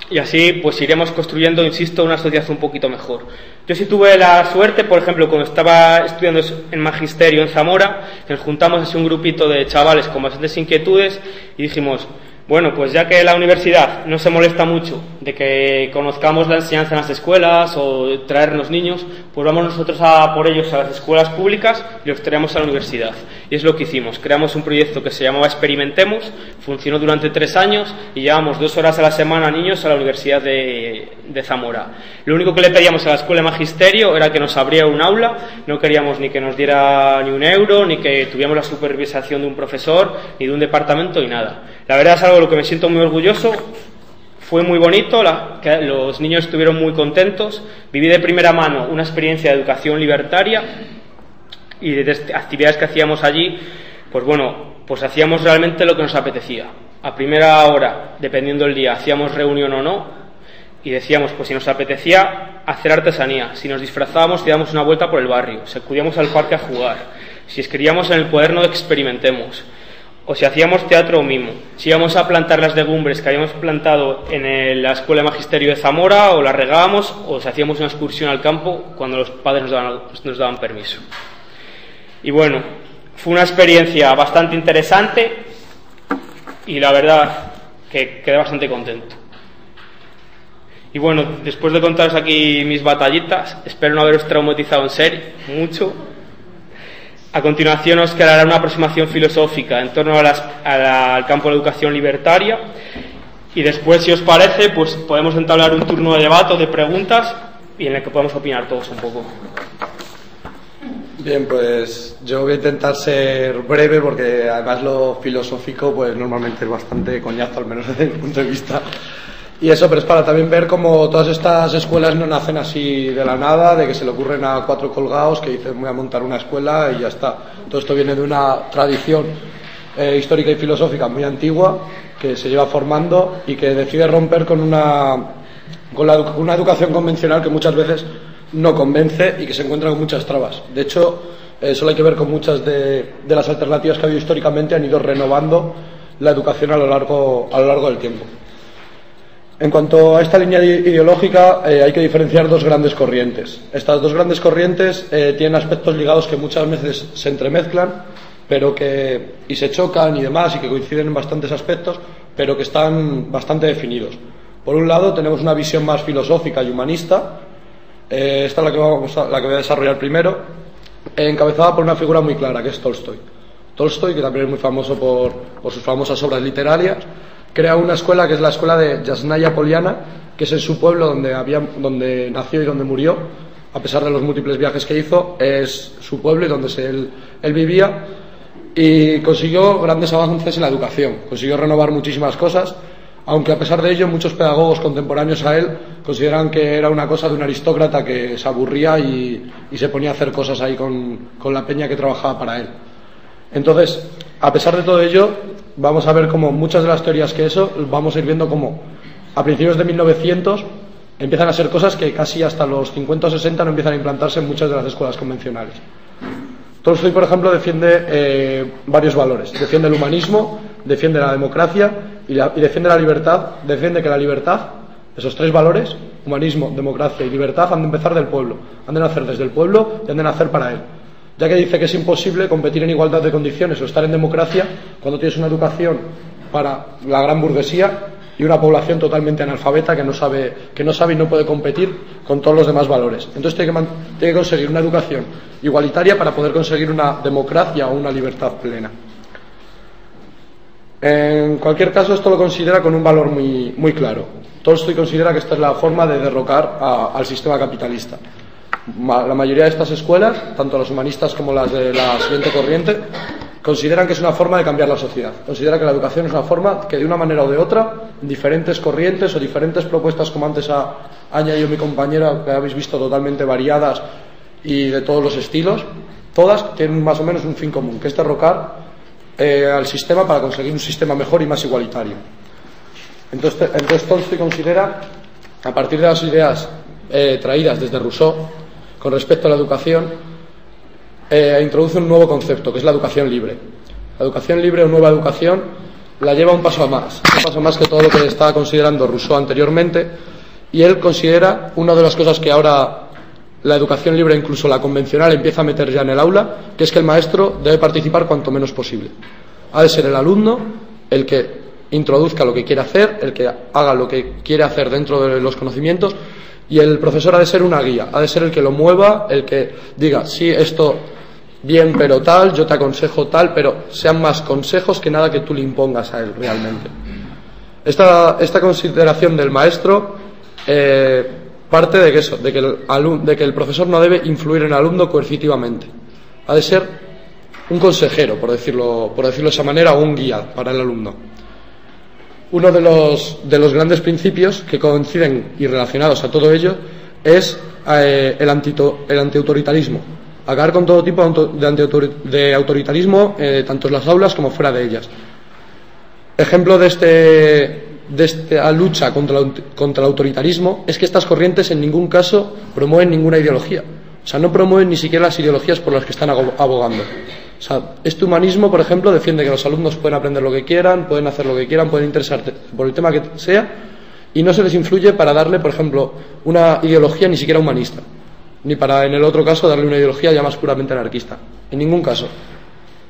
Speaker 3: y así pues iremos construyendo, insisto, una sociedad un poquito mejor. Yo sí tuve la suerte, por ejemplo, cuando estaba estudiando en magisterio en Zamora, que nos juntamos así un grupito de chavales con bastantes inquietudes y dijimos, bueno, pues ya que la universidad no se molesta mucho de que conozcamos la enseñanza en las escuelas o traernos niños, pues vamos nosotros a por ellos a las escuelas públicas y los traemos a la universidad. Y es lo que hicimos. Creamos un proyecto que se llamaba Experimentemos, funcionó durante 3 años y llevamos 2 horas a la semana a niños a la Universidad de Zamora. Lo único que le pedíamos a la escuela de magisterio era que nos abriera un aula, no queríamos ni que nos diera ni un euro, ni que tuviéramos la supervisación de un profesor, ni de un departamento, ni nada. La verdad es algo de lo que me siento muy orgulloso. Fue muy bonito, los niños estuvieron muy contentos, viví de primera mano una experiencia de educación libertaria y de actividades que hacíamos allí, pues bueno, pues hacíamos realmente lo que nos apetecía. A primera hora, dependiendo del día, hacíamos reunión o no y decíamos, pues si nos apetecía hacer artesanía, si nos disfrazábamos y dábamos una vuelta por el barrio, si acudíamos al parque a jugar, si escribíamos en el cuaderno de Experimentemos, o si hacíamos teatro o mimo, si íbamos a plantar las legumbres que habíamos plantado en la Escuela de Magisterio de Zamora, o las regábamos, o si hacíamos una excursión al campo cuando los padres nos daban permiso. Y bueno, fue una experiencia bastante interesante y la verdad que quedé bastante contento. Y bueno, después de contaros aquí mis batallitas, espero no haberos traumatizado en serio, mucho. A continuación os quedará una aproximación filosófica en torno al campo de la educación libertaria, y después, si os parece, pues podemos entablar un turno de debate o de preguntas y en el que podemos opinar todos un poco.
Speaker 2: Bien, pues yo voy a intentar ser breve porque además lo filosófico pues normalmente es bastante coñazo, al menos desde mi punto de vista. Y eso, pero es para también ver cómo todas estas escuelas no nacen así de la nada, de que se le ocurren a 4 colgados que dicen voy a montar una escuela y ya está. Todo esto viene de una tradición histórica y filosófica muy antigua que se lleva formando y que decide romper con una educación convencional que muchas veces no convence y que se encuentra con muchas trabas. De hecho, solo hay que ver con muchas de las alternativas que ha habido históricamente, han ido renovando la educación a lo largo del tiempo. En cuanto a esta línea ideológica, hay que diferenciar 2 grandes corrientes. Estas 2 grandes corrientes tienen aspectos ligados que muchas veces se entremezclan y se chocan y demás, y que coinciden en bastantes aspectos, pero que están bastante definidos. Por un lado tenemos una visión más filosófica y humanista. Esta es la que voy a desarrollar primero, encabezada por una figura muy clara, que es Tolstoy. Tolstoy, que también es muy famoso por sus famosas obras literarias, crea una escuela que es la escuela de Yasnaya Poliana, que es en su pueblo donde nació y donde murió. A pesar de los múltiples viajes que hizo, es su pueblo y donde él vivía, y consiguió grandes avances en la educación, consiguió renovar muchísimas cosas, aunque a pesar de ello muchos pedagogos contemporáneos a él consideran que era una cosa de un aristócrata que se aburría y se ponía a hacer cosas ahí con la peña que trabajaba para él. Entonces, a pesar de todo ello, vamos a ver cómo muchas de las teorías vamos a ir viendo cómo a principios de 1900 empiezan a ser cosas que casi hasta los 50 o 60 no empiezan a implantarse en muchas de las escuelas convencionales. Tolstoy, por ejemplo, defiende varios valores. Defiende el humanismo, defiende la democracia y defiende la libertad. Defiende que la libertad, esos 3 valores, humanismo, democracia y libertad, han de empezar del pueblo, han de nacer desde el pueblo y han de nacer para él. Ya que dice que es imposible competir en igualdad de condiciones o estar en democracia cuando tienes una educación para la gran burguesía y una población totalmente analfabeta que no sabe y no puede competir con todos los demás valores. Entonces tiene que conseguir una educación igualitaria para poder conseguir una democracia o una libertad plena. En cualquier caso, esto lo considera con un valor muy, muy claro. Tolstoy considera que esta es la forma de derrocar al sistema capitalista. La mayoría de estas escuelas, tanto las humanistas como las de la siguiente corriente, consideran que es una forma de cambiar la sociedad. Considera que la educación es una forma que de una manera o de otra, diferentes corrientes o diferentes propuestas, como antes ha añadido mi compañera, que habéis visto totalmente variadas y de todos los estilos, todas tienen más o menos un fin común, que es derrocar al sistema para conseguir un sistema mejor y más igualitario. Entonces Tolstoy considera, a partir de las ideas traídas desde Rousseau con respecto a la educación, introduce un nuevo concepto, que es la educación libre. La educación libre o nueva educación la lleva un paso más que todo lo que estaba considerando Rousseau anteriormente, y él considera una de las cosas que ahora la educación libre, incluso la convencional, empieza a meter ya en el aula, que es que el maestro debe participar cuanto menos posible. Ha de ser el alumno el que introduzca lo que quiere hacer, el que haga lo que quiere hacer dentro de los conocimientos, y el profesor ha de ser una guía, ha de ser el que lo mueva, el que diga, sí, esto bien, pero tal, yo te aconsejo tal, pero sean más consejos que nada que tú le impongas a él realmente. Esta consideración del maestro parte de que el profesor no debe influir en el alumno coercitivamente. Ha de ser un consejero, por decirlo de esa manera, o un guía para el alumno. Uno de los grandes principios que coinciden y relacionados a todo ello es el antiautoritarismo. Acabar con todo tipo de autoritarismo, tanto en las aulas como fuera de ellas. Ejemplo de esta lucha contra el autoritarismo es que estas corrientes en ningún caso promueven ninguna ideología. O sea, no promueven ni siquiera las ideologías por las que están abogando. O sea, este humanismo, por ejemplo, defiende que los alumnos pueden aprender lo que quieran, pueden hacer lo que quieran, pueden interesarse por el tema que sea, y no se les influye para darle, por ejemplo, una ideología ni siquiera humanista, ni para, en el otro caso, darle una ideología ya más puramente anarquista. En ningún caso.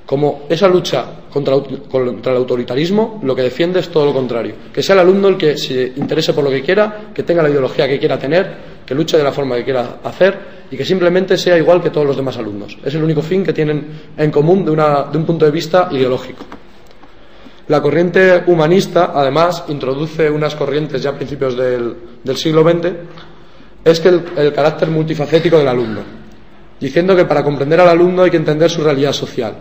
Speaker 2: Como esa lucha contra el autoritarismo, lo que defiende es todo lo contrario. Que sea el alumno el que se interese por lo que quiera, que tenga la ideología que quiera tener, que luche de la forma que quiera hacer y que simplemente sea igual que todos los demás alumnos. Es el único fin que tienen en común de un punto de vista ideológico. La corriente humanista, además, introduce unas corrientes ya a principios del siglo XX, es que el carácter multifacético del alumno, diciendo que para comprender al alumno hay que entender su realidad social.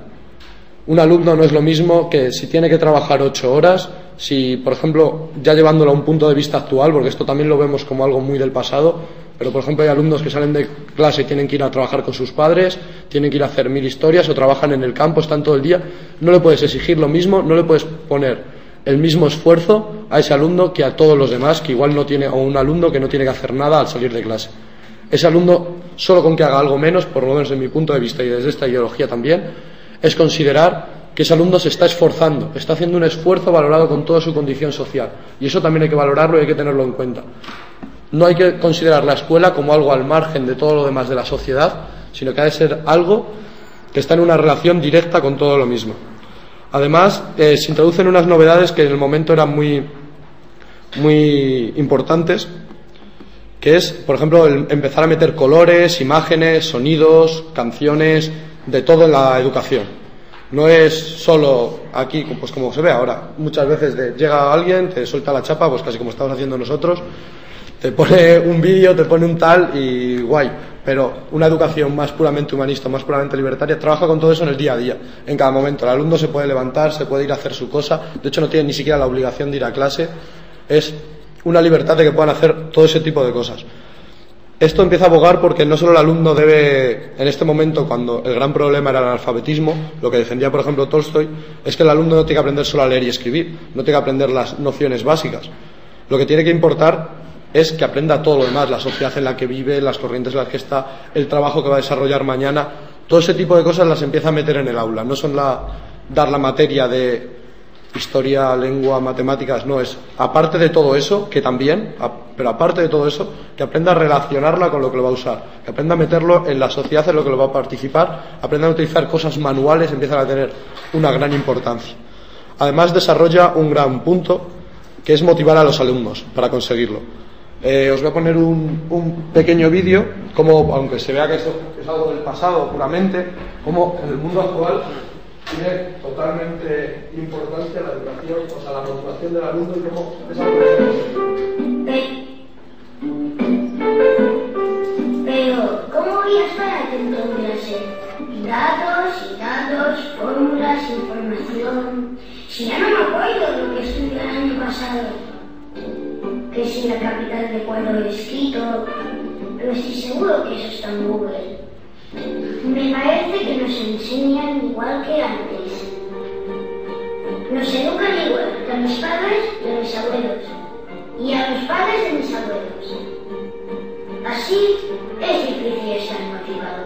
Speaker 2: Un alumno no es lo mismo que si tiene que trabajar 8 horas, si, por ejemplo, ya llevándolo a un punto de vista actual, porque esto también lo vemos como algo muy del pasado, pero, por ejemplo, hay alumnos que salen de clase y tienen que ir a trabajar con sus padres, tienen que ir a hacer 1000 historias o trabajan en el campo, están todo el día. No le puedes exigir lo mismo, no le puedes poner el mismo esfuerzo a ese alumno que a todos los demás, que igual no tiene, o un alumno que no tiene que hacer nada al salir de clase. Ese alumno, solo con que haga algo menos, por lo menos desde mi punto de vista y desde esta ideología también, es considerar que ese alumno se está esforzando, está haciendo un esfuerzo valorado con toda su condición social. Y eso también hay que valorarlo y hay que tenerlo en cuenta. No hay que considerar la escuela como algo al margen de todo lo demás de la sociedad, sino que ha de ser algo que está en una relación directa con todo lo mismo. Además, se introducen unas novedades que en el momento eran muy importantes, que es, por ejemplo, empezar a meter colores, imágenes, sonidos, canciones, de todo en la educación. No es solo aquí, pues como se ve ahora. Muchas veces llega alguien, te suelta la chapa, pues casi como estamos haciendo nosotros, te pone un vídeo, te pone un tal y guay. Pero una educación más puramente humanista, más puramente libertaria, trabaja con todo eso en el día a día, en cada momento. El alumno se puede levantar, se puede ir a hacer su cosa, de hecho no tiene ni siquiera la obligación de ir a clase. Es una libertad de que puedan hacer todo ese tipo de cosas. Esto empieza a abogar porque no solo el alumno debe, en este momento, cuando el gran problema era el analfabetismo, lo que defendía, por ejemplo, Tolstoy, es que el alumno no tiene que aprender solo a leer y escribir, no tiene que aprender las nociones básicas. Lo que tiene que importar es que aprenda todo lo demás, la sociedad en la que vive, las corrientes en las que está, el trabajo que va a desarrollar mañana. Todo ese tipo de cosas las empieza a meter en el aula. No son dar la materia de historia, lengua, matemáticas, no, es aparte de todo eso, que también, pero aparte de todo eso, que aprenda a relacionarla con lo que lo va a usar, que aprenda a meterlo en la sociedad en lo que lo va a participar, aprenda a utilizar cosas manuales, empiezan a tener una gran importancia. Además desarrolla un gran punto, que es motivar a los alumnos para conseguirlo. Os voy a poner un pequeño vídeo, como, aunque se vea que eso es algo del pasado puramente, como en el mundo actual tiene totalmente importancia la educación, o sea, la motivación del alumno y cómo es algo
Speaker 4: Pero, ¿cómo voy a estar atento en clase? Datos y datos, fórmulas, información. Si ya no me acuerdo de lo que estudié el año pasado, que si la capital de cuál he escrito, pero estoy seguro que eso está en Google. Me parece que nos enseñan igual que antes. Nos educan igual que a mis padres y a mis abuelos, y a los padres de mis abuelos. Así es difícil estar motivado.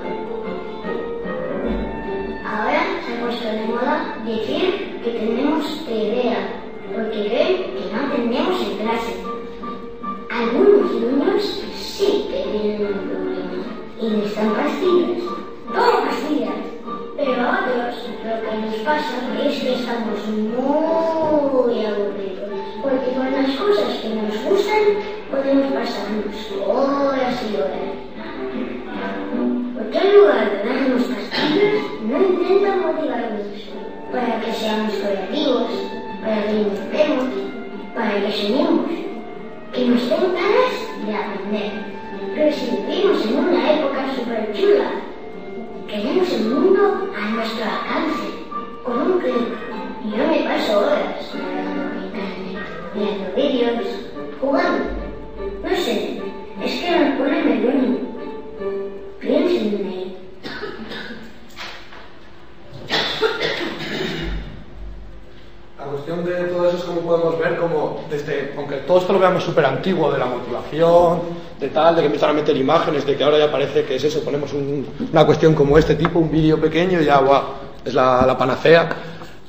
Speaker 4: Ahora se ha puesto de moda decir que tenemos TDA, porque ven que no aprendemos en clase. Algunos niños sí que tienen un problema y necesitan pastillas. Todo pastillas. Pero a otros lo que nos pasa es que estamos muy aburridos, porque con las cosas que nos gustan podemos pasarnos horas y horas. Porque en lugar de darnos pastillas, no intentan motivarnos para que seamos creativos, para que inventemos, para que soñemos, que nos den ganas de aprender. Pero si vivimos en una época súper chula, queremos el mundo a nuestro alcance, con un clic. Y yo me paso horas navegando en internet, viendo vídeos, jugando. No sé, es que me pone medio. Piensen en ello.
Speaker 2: La cuestión de todo eso es cómo podemos ver como desde, aunque todo esto lo veamos súper antiguo, de la motivación, de tal, de que empiezan a meter imágenes, de que ahora ya parece que es eso, ponemos una cuestión como este tipo, un vídeo pequeño y ya, guau, es la panacea.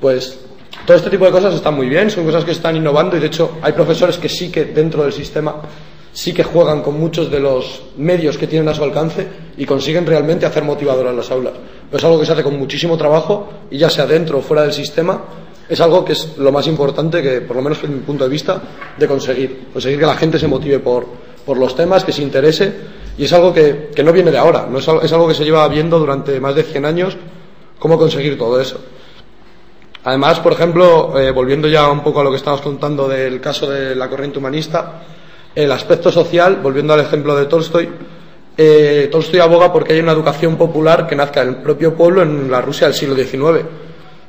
Speaker 2: Pues todo este tipo de cosas están muy bien, son cosas que están innovando y de hecho hay profesores que sí que dentro del sistema sí que juegan con muchos de los medios que tienen a su alcance y consiguen realmente hacer motivadoras las aulas. Pero es algo que se hace con muchísimo trabajo y ya sea dentro o fuera del sistema, es algo que es lo más importante que, por lo menos desde mi punto de vista, de conseguir que la gente se motive por los temas, que se interese, y es algo que no viene de ahora, no es algo que se lleva viendo durante más de 100 años, cómo conseguir todo eso. Además, por ejemplo, volviendo ya un poco a lo que estábamos contando del caso de la corriente humanista, el aspecto social, volviendo al ejemplo de Tolstoy, Tolstoy aboga porque hay una educación popular que nazca en el propio pueblo, en la Rusia del siglo XIX,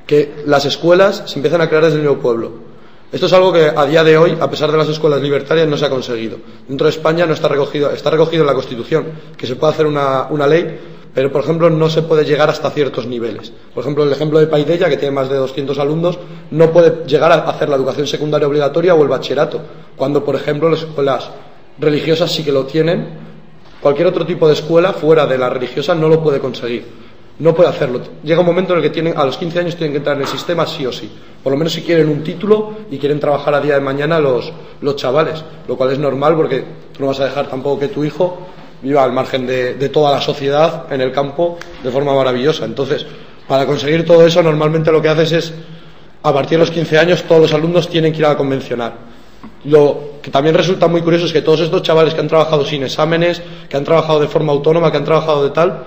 Speaker 2: que las escuelas se empiezan a crear desde el mismo pueblo. Esto es algo que a día de hoy, a pesar de las escuelas libertarias, no se ha conseguido. Dentro de España no está recogido en la Constitución, que se puede hacer una ley, pero, por ejemplo, no se puede llegar hasta ciertos niveles. Por ejemplo, el ejemplo de Paideia, que tiene más de 200 alumnos, no puede llegar a hacer la educación secundaria obligatoria o el bachillerato, cuando, por ejemplo, las escuelas religiosas sí que lo tienen. Cualquier otro tipo de escuela fuera de la religiosa no lo puede conseguir, no puede hacerlo. Llega un momento en el que a los 15 años tienen que entrar en el sistema sí o sí, por lo menos si quieren un título y quieren trabajar a día de mañana los chavales, lo cual es normal porque tú no vas a dejar tampoco que tu hijo viva al margen de toda la sociedad en el campo de forma maravillosa. Entonces, para conseguir todo eso, normalmente lo que haces es, a partir de los 15 años, todos los alumnos tienen que ir a la convencional. Lo que también resulta muy curioso es que todos estos chavales que han trabajado sin exámenes, que han trabajado de forma autónoma, que han trabajado de tal,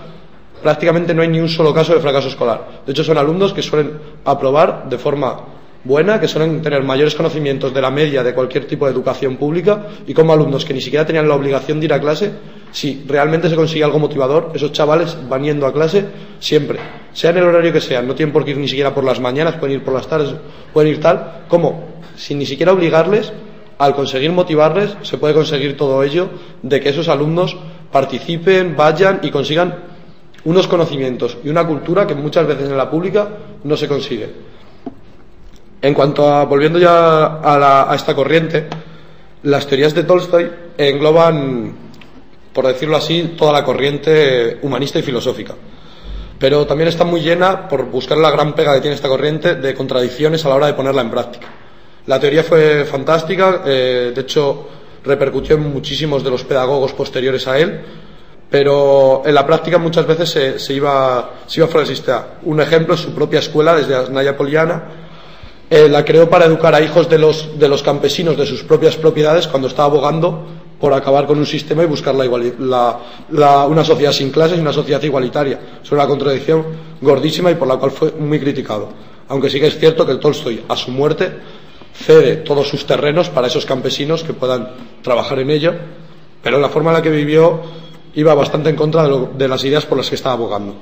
Speaker 2: prácticamente no hay ni un solo caso de fracaso escolar. De hecho, son alumnos que suelen aprobar de forma buena, que suelen tener mayores conocimientos de la media de cualquier tipo de educación pública, y como alumnos que ni siquiera tenían la obligación de ir a clase, si realmente se consigue algo motivador, esos chavales van yendo a clase siempre, sea en el horario que sea, no tienen por qué ir ni siquiera por las mañanas, pueden ir por las tardes, pueden ir tal, como sin ni siquiera obligarles, al conseguir motivarles, se puede conseguir todo ello, de que esos alumnos participen, vayan y consigan unos conocimientos y una cultura que muchas veces en la pública no se consigue. En cuanto a, volviendo ya a esta corriente, las teorías de Tolstoy engloban, por decirlo así, toda la corriente humanista y filosófica. Pero también está muy llena, por buscar la gran pega que tiene esta corriente, de contradicciones a la hora de ponerla en práctica. La teoría fue fantástica, de hecho repercutió en muchísimos de los pedagogos posteriores a él, pero en la práctica muchas veces se iba fuera del sistema. Un ejemplo es su propia escuela, desde Asnaya Poliana. La creó para educar a hijos de los campesinos de sus propias propiedades, cuando estaba abogando por acabar con un sistema y buscar una sociedad sin clases y una sociedad igualitaria. Es una contradicción gordísima y por la cual fue muy criticado. Aunque sí que es cierto que el Tolstoy, a su muerte, cede todos sus terrenos para esos campesinos que puedan trabajar en ello, pero la forma en la que vivió iba bastante en contra de las ideas por las que estaba abogando.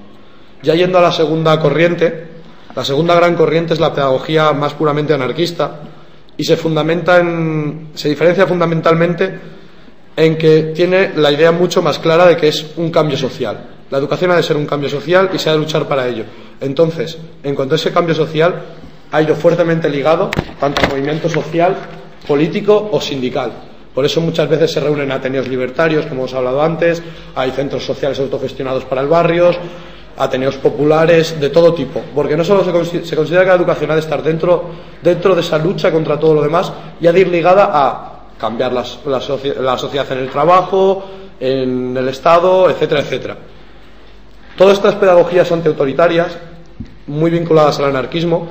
Speaker 2: Ya yendo a la segunda corriente, la segunda gran corriente es la pedagogía más puramente anarquista y se diferencia fundamentalmente en que tiene la idea mucho más clara de que es un cambio social. La educación ha de ser un cambio social y se ha de luchar para ello. Entonces, en cuanto a ese cambio social, ha ido fuertemente ligado tanto al movimiento social, político o sindical. Por eso muchas veces se reúnen ateneos libertarios, como hemos hablado antes, hay centros sociales autogestionados para el barrio, ateneos populares, de todo tipo, porque no solo se considera que la educación ha de estar dentro de esa lucha contra todo lo demás y ha de ir ligada a cambiar la sociedad en el trabajo, en el Estado, etcétera, etcétera. Todas estas pedagogías antiautoritarias, muy vinculadas al anarquismo,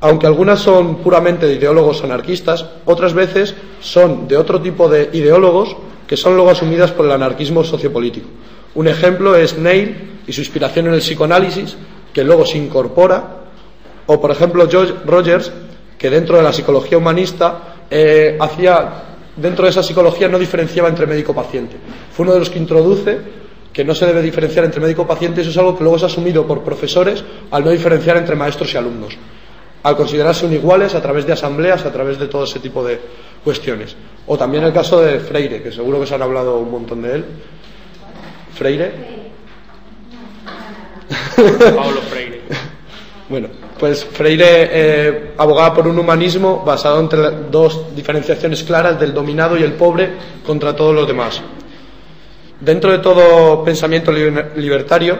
Speaker 2: aunque algunas son puramente de ideólogos anarquistas, otras veces son de otro tipo de ideólogos que son luego asumidas por el anarquismo sociopolítico. Un ejemplo es Neil y su inspiración en el psicoanálisis, que luego se incorpora, o por ejemplo George Rogers, que dentro de la psicología humanista dentro de esa psicología no diferenciaba entre médico-paciente. Fue uno de los que introduce que no se debe diferenciar entre médico-paciente, y eso es algo que luego es asumido por profesores al no diferenciar entre maestros y alumnos, al considerarse iguales a través de asambleas, a través de todo ese tipo de cuestiones. O también el caso de Freire, que seguro que se han hablado un montón de él. ¿Freire?
Speaker 3: Paulo Freire.
Speaker 2: Bueno, pues Freire abogaba por un humanismo basado entre dos diferenciaciones claras del dominado y el pobre contra todos los demás. Dentro de todo pensamiento libertario,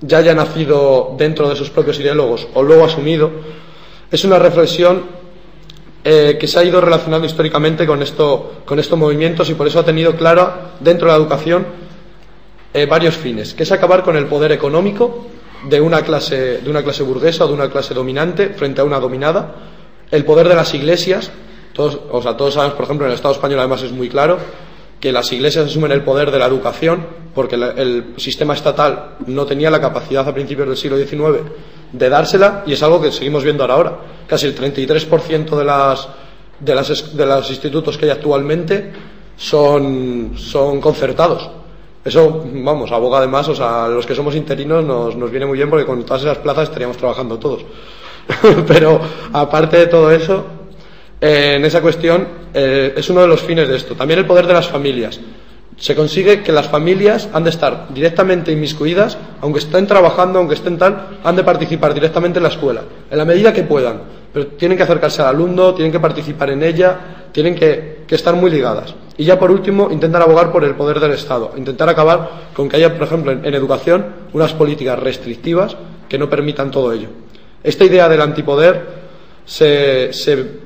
Speaker 2: ya haya nacido dentro de sus propios ideólogos o luego asumido, es una reflexión que se ha ido relacionando históricamente con estos movimientos, y por eso ha tenido claro dentro de la educación varios fines, que es acabar con el poder económico de una clase burguesa o de una clase dominante frente a una dominada, el poder de las iglesias. Todos sabemos, por ejemplo, en el Estado español además es muy claro que las iglesias asumen el poder de la educación, porque el sistema estatal no tenía la capacidad a principios del siglo XIX de dársela, y es algo que seguimos viendo ahora. Casi el 33% de los institutos que hay actualmente son concertados. Eso, vamos, aboga además, los que somos interinos nos viene muy bien, porque con todas esas plazas estaríamos trabajando todos. Pero aparte de todo eso, en esa cuestión es uno de los fines de esto. También el poder de las familias. Se consigue que las familias han de estar directamente inmiscuidas, aunque estén trabajando, aunque estén tal, han de participar directamente en la escuela, en la medida que puedan, pero tienen que acercarse al alumno, tienen que participar en ella, tienen que estar muy ligadas. Y ya por último, intentar abogar por el poder del Estado, intentar acabar con que haya, por ejemplo, en educación, unas políticas restrictivas que no permitan todo ello. Esta idea del antipoder se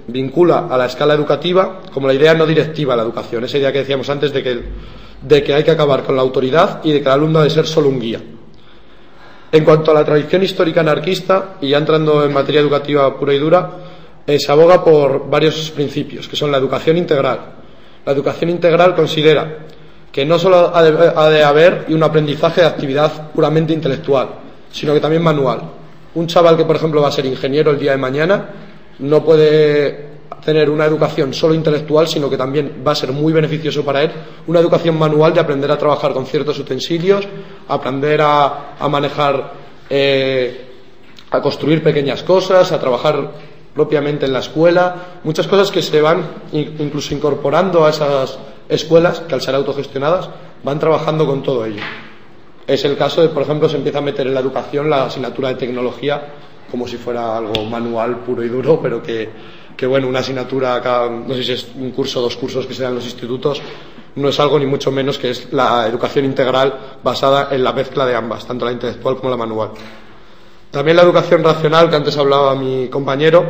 Speaker 2: vincula a la escala educativa como la idea no directiva de la educación, esa idea que decíamos antes de que hay que acabar con la autoridad y de que el alumno ha de ser solo un guía. En cuanto a la tradición histórica anarquista, y ya entrando en materia educativa pura y dura, se aboga por varios principios, que son la educación integral. La educación integral considera que no solo ha de haber un aprendizaje de actividad puramente intelectual, sino que también manual. Un chaval que, por ejemplo, va a ser ingeniero el día de mañana no puede tener una educación solo intelectual, sino que también va a ser muy beneficioso para él una educación manual de aprender a trabajar con ciertos utensilios, aprender a manejar, a construir pequeñas cosas, a trabajar propiamente en la escuela, muchas cosas que se van incluso incorporando a esas escuelas que, al ser autogestionadas, van trabajando con todo ello. Es el caso de, por ejemplo, se empieza a meter en la educación la asignatura de tecnología como si fuera algo manual puro y duro, pero que bueno, una asignatura acá, no sé si es un curso o 2 cursos que se dan en los institutos, no es algo ni mucho menos que es la educación integral basada en la mezcla de ambas, tanto la intelectual como la manual. También la educación racional, que antes hablaba mi compañero,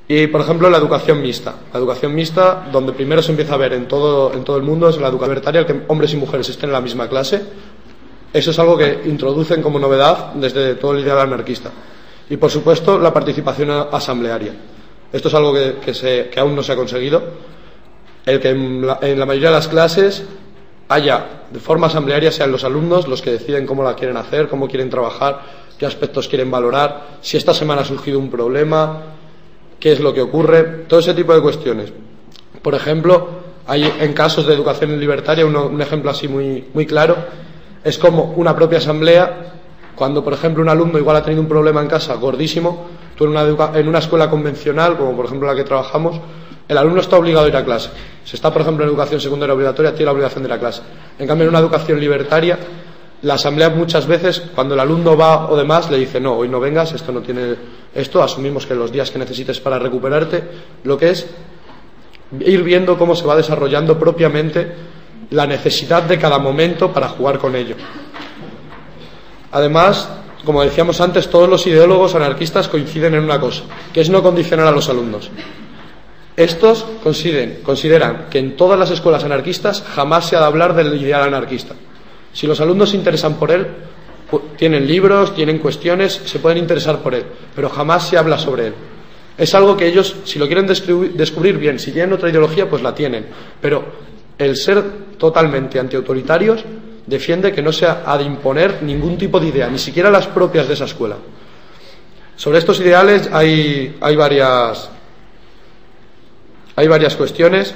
Speaker 2: y por ejemplo la educación mixta. La educación mixta, donde primero se empieza a ver en todo el mundo, es la educación libertaria, el que hombres y mujeres estén en la misma clase. Eso es algo que introducen como novedad desde todo el ideal anarquista. Y por supuesto la participación asamblearia. Esto es algo que aún no se ha conseguido. El que en la mayoría de las clases haya, de forma asamblearia, sean los alumnos los que deciden cómo la quieren hacer, cómo quieren trabajar, qué aspectos quieren valorar, si esta semana ha surgido un problema, qué es lo que ocurre, todo ese tipo de cuestiones. Por ejemplo, hay en casos de educación libertaria un ejemplo así muy claro, es como una propia asamblea, cuando por ejemplo un alumno igual ha tenido un problema en casa gordísimo, tú en una escuela convencional, como por ejemplo la que trabajamos, el alumno está obligado a ir a clase. Si está, por ejemplo, en educación secundaria obligatoria, tiene la obligación de ir a clase. En cambio, en una educación libertaria, la asamblea muchas veces, cuando el alumno va o demás, le dice: no, hoy no vengas, esto no tiene esto, asumimos que los días que necesites para recuperarte, lo que es ir viendo cómo se va desarrollando propiamente la necesidad de cada momento para jugar con ello. Además, como decíamos antes, todos los ideólogos anarquistas coinciden en una cosa, que es no condicionar a los alumnos. Estos consideran que en todas las escuelas anarquistas jamás se ha de hablar del ideal anarquista. Si los alumnos se interesan por él, tienen libros, tienen cuestiones, se pueden interesar por él, pero jamás se habla sobre él. Es algo que ellos, si lo quieren descubrir bien, si tienen otra ideología, pues la tienen, pero el ser totalmente antiautoritarios defiende que no se ha de imponer ningún tipo de idea, ni siquiera las propias de esa escuela. Sobre estos ideales hay varias cuestiones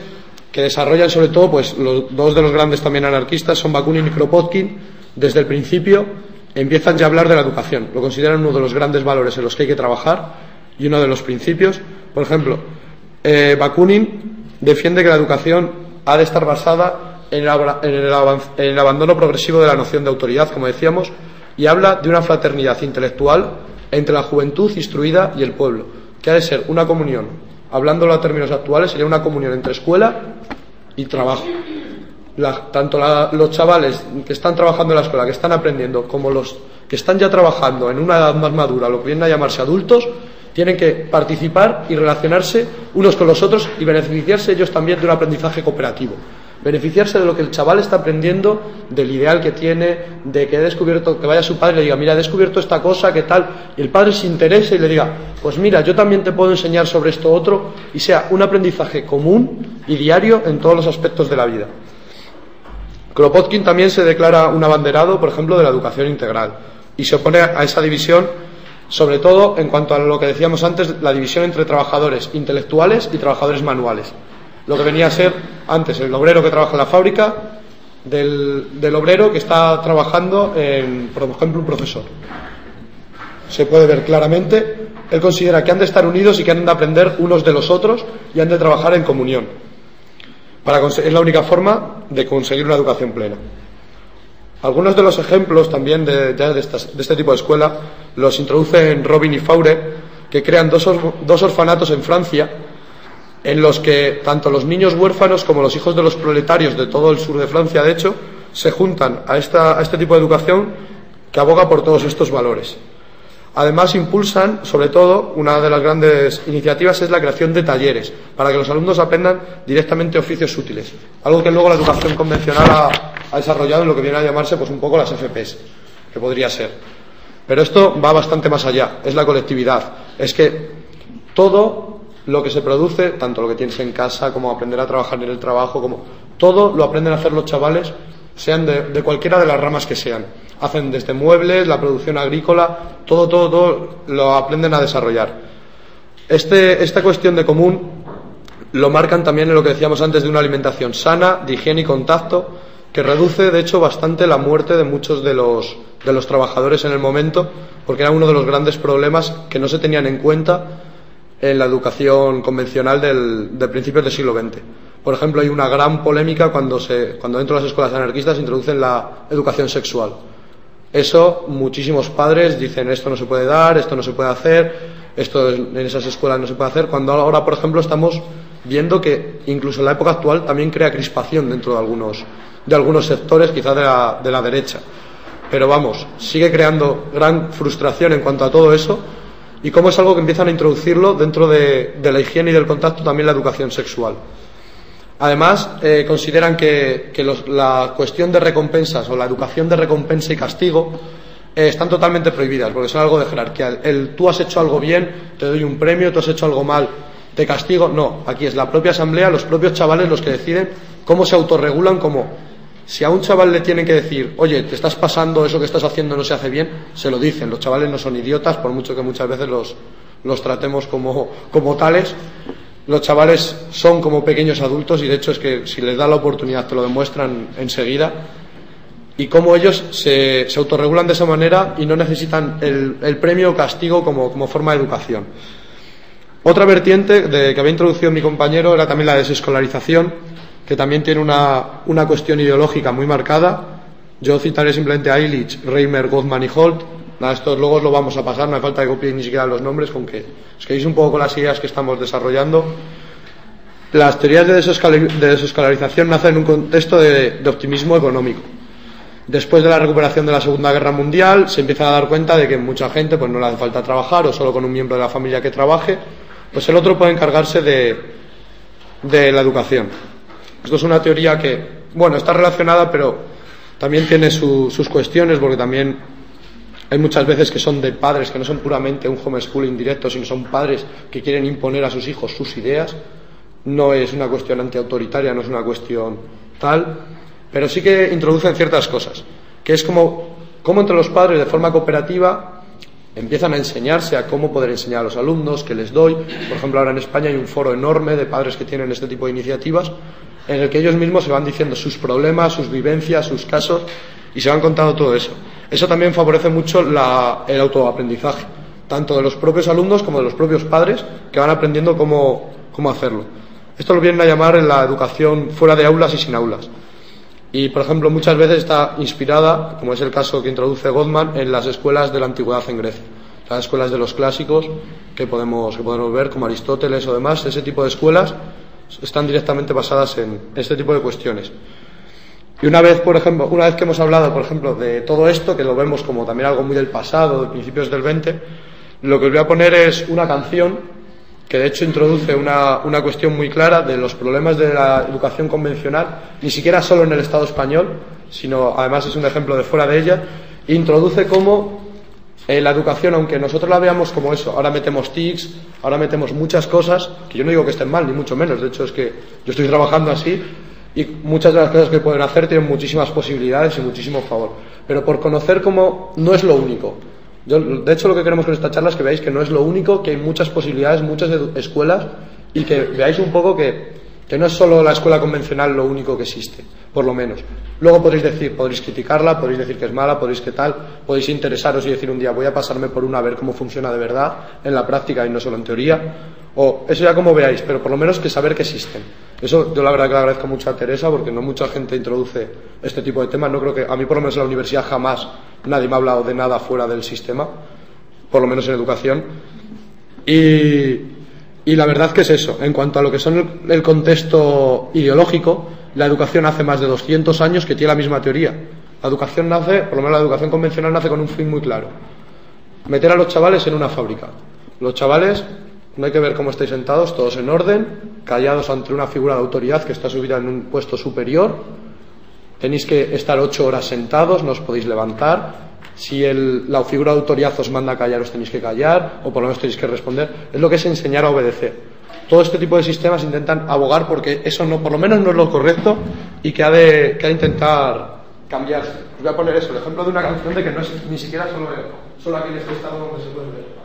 Speaker 2: que desarrollan, sobre todo, pues dos de los grandes también anarquistas son Bakunin y Kropotkin. Desde el principio empiezan ya a hablar de la educación, lo consideran uno de los grandes valores en los que hay que trabajar y uno de los principios. Por ejemplo, Bakunin defiende que la educación ha de estar basada en el abandono progresivo de la noción de autoridad, como decíamos, y habla de una fraternidad intelectual entre la juventud instruida y el pueblo, que ha de ser una comunión, hablándolo a términos actuales, sería una comunión entre escuela y trabajo. Tanto los chavales que están trabajando en la escuela, que están aprendiendo, como los que están ya trabajando en una edad más madura, lo que vienen a llamarse adultos, Tienen que participar y relacionarse unos con los otros y beneficiarse ellos también de un aprendizaje cooperativo. Beneficiarse de lo que el chaval está aprendiendo, del ideal que tiene, de que ha descubierto, que vaya su padre y le diga, mira, he descubierto esta cosa, ¿qué tal? Y el padre se interese y le diga, pues mira, yo también te puedo enseñar sobre esto otro, y sea un aprendizaje común y diario en todos los aspectos de la vida. Kropotkin también se declara un abanderado, por ejemplo, de la educación integral, y se opone a esa división, sobre todo en cuanto a lo que decíamos antes, la división entre trabajadores intelectuales y trabajadores manuales. Lo que venía a ser antes el obrero que trabaja en la fábrica del obrero que está trabajando en, por ejemplo, un profesor. Se puede ver claramente, él considera que han de estar unidos y que han de aprender unos de los otros y han de trabajar en comunión. Es la única forma de conseguir una educación plena. Algunos de los ejemplos también de este tipo de escuela los introducen Robin y Faure, que crean dos orfanatos en Francia, en los que tanto los niños huérfanos como los hijos de los proletarios de todo el sur de Francia, de hecho, se juntan a este tipo de educación que aboga por todos estos valores. Además, impulsan, sobre todo, una de las grandes iniciativas es la creación de talleres, para que los alumnos aprendan directamente oficios útiles, algo que luego la educación convencional ha desarrollado en lo que viene a llamarse pues un poco las FPs, que podría ser. Pero esto va bastante más allá, es la colectividad, es que todo lo que se produce, tanto lo que tienes en casa como aprender a trabajar en el trabajo, como todo lo aprenden a hacer los chavales, sean de cualquiera de las ramas que sean. Hacen desde muebles, la producción agrícola, todo lo aprenden a desarrollar. Esta cuestión de común lo marcan también en lo que decíamos antes de una alimentación sana, de higiene y contacto, que reduce de hecho bastante la muerte de muchos de los trabajadores en el momento, porque era uno de los grandes problemas que no se tenían en cuenta en la educación convencional de principios del siglo XX. Por ejemplo, hay una gran polémica cuando dentro de las escuelas anarquistas introducen la educación sexual. Eso, muchísimos padres dicen, esto no se puede dar, esto no se puede hacer, esto en esas escuelas no se puede hacer, cuando ahora, por ejemplo, estamos viendo que incluso en la época actual también crea crispación dentro de algunos sectores, quizás de la derecha. Pero vamos, sigue creando gran frustración en cuanto a todo eso, y cómo es algo que empiezan a introducirlo dentro de la higiene y del contacto también la educación sexual. Además, consideran que la cuestión de recompensas o la educación de recompensa y castigo están totalmente prohibidas, porque son algo de jerarquía. Tú has hecho algo bien, te doy un premio, tú has hecho algo mal, te castigo. No, aquí es la propia asamblea, los propios chavales los que deciden cómo se autorregulan, como si a un chaval le tienen que decir, oye, te estás pasando, eso que estás haciendo no se hace bien, se lo dicen. Los chavales no son idiotas, por mucho que muchas veces los tratemos como tales. Los chavales son como pequeños adultos y de hecho es que si les da la oportunidad te lo demuestran enseguida, y cómo ellos se autorregulan de esa manera y no necesitan el premio o castigo como forma de educación. Otra vertiente que había introducido mi compañero era también la desescolarización, que también tiene una cuestión ideológica muy marcada. Yo citaré simplemente a Illich, Reimer, Goldman y Holt. Estos luego lo vamos a pasar, no hace falta que copiéis ni siquiera los nombres, con que os quedéis un poco con las ideas que estamos desarrollando. Las teorías de desescolarización nacen en un contexto de optimismo económico. Después de la recuperación de la Segunda Guerra Mundial, se empiezan a dar cuenta de que mucha gente pues no le hace falta trabajar, o solo con un miembro de la familia que trabaje, pues el otro puede encargarse de la educación. Esto es una teoría que, bueno, está relacionada, pero también tiene sus cuestiones, porque también hay muchas veces que son de padres que no son puramente un homeschooling directo, sino son padres que quieren imponer a sus hijos sus ideas. No es una cuestión antiautoritaria, no es una cuestión tal, pero sí que introducen ciertas cosas, que es como entre los padres de forma cooperativa empiezan a enseñarse a cómo poder enseñar a los alumnos, que les doy. Por ejemplo, ahora en España hay un foro enorme de padres que tienen este tipo de iniciativas, en el que ellos mismos se van diciendo sus problemas, sus vivencias, sus casos, y se van contando todo eso. Eso también favorece mucho el autoaprendizaje, tanto de los propios alumnos como de los propios padres, que van aprendiendo cómo hacerlo. Esto lo vienen a llamar en la educación fuera de aulas y sin aulas. Y, por ejemplo, muchas veces está inspirada, como es el caso que introduce Goldman, en las escuelas de la antigüedad en Grecia. Las escuelas de los clásicos que podemos ver, como Aristóteles o demás, ese tipo de escuelas están directamente basadas en este tipo de cuestiones. Y una vez que hemos hablado, por ejemplo, de todo esto, que lo vemos como también algo muy del pasado, de principios del 20, Lo que os voy a poner es una canción que de hecho introduce una cuestión muy clara de los problemas de la educación convencional, ni siquiera solo en el Estado español, sino además es un ejemplo de fuera de ella. Introduce cómo la educación, aunque nosotros la veamos como eso, ahora metemos TICs, ahora metemos muchas cosas, que yo no digo que estén mal, ni mucho menos, de hecho es que yo estoy trabajando así y muchas de las cosas que pueden hacer tienen muchísimas posibilidades y muchísimo favor, pero por conocer cómo no es lo único. De hecho, lo que queremos con esta charla es que veáis que no es lo único, que hay muchas posibilidades, muchas escuelas, y que veáis un poco que no es solo la escuela convencional lo único que existe, por lo menos. Luego podréis criticarla, podréis decir que es mala, podéis que tal, podéis interesaros y decir un día voy a pasarme por una a ver cómo funciona de verdad en la práctica y no solo en teoría, o eso ya como veáis, pero por lo menos que saber que existen. Eso yo la verdad que le agradezco mucho a Teresa, porque no mucha gente introduce este tipo de temas. No creo que, a mí por lo menos en la universidad jamás nadie me ha hablado de nada fuera del sistema, por lo menos en educación. Y la verdad que es eso. En cuanto a lo que son el contexto ideológico, la educación hace más de 200 años que tiene la misma teoría. La educación nace, por lo menos la educación convencional nace con un fin muy claro: meter a los chavales en una fábrica. Los chavales, no hay que ver cómo estáis sentados, todos en orden, callados ante una figura de autoridad que está subida en un puesto superior. Tenéis que estar 8 horas sentados, no os podéis levantar. Si la figura de autoridad os manda a callar, os tenéis que callar, o por lo menos tenéis que responder. Es lo que es enseñar a obedecer. Todo este tipo de sistemas intentan abogar porque eso no, por lo menos no es lo correcto, y que ha de intentar cambiarse. Os voy a poner eso, el ejemplo de una canción de que no es ni siquiera solo aquí en este estado donde se puede ver.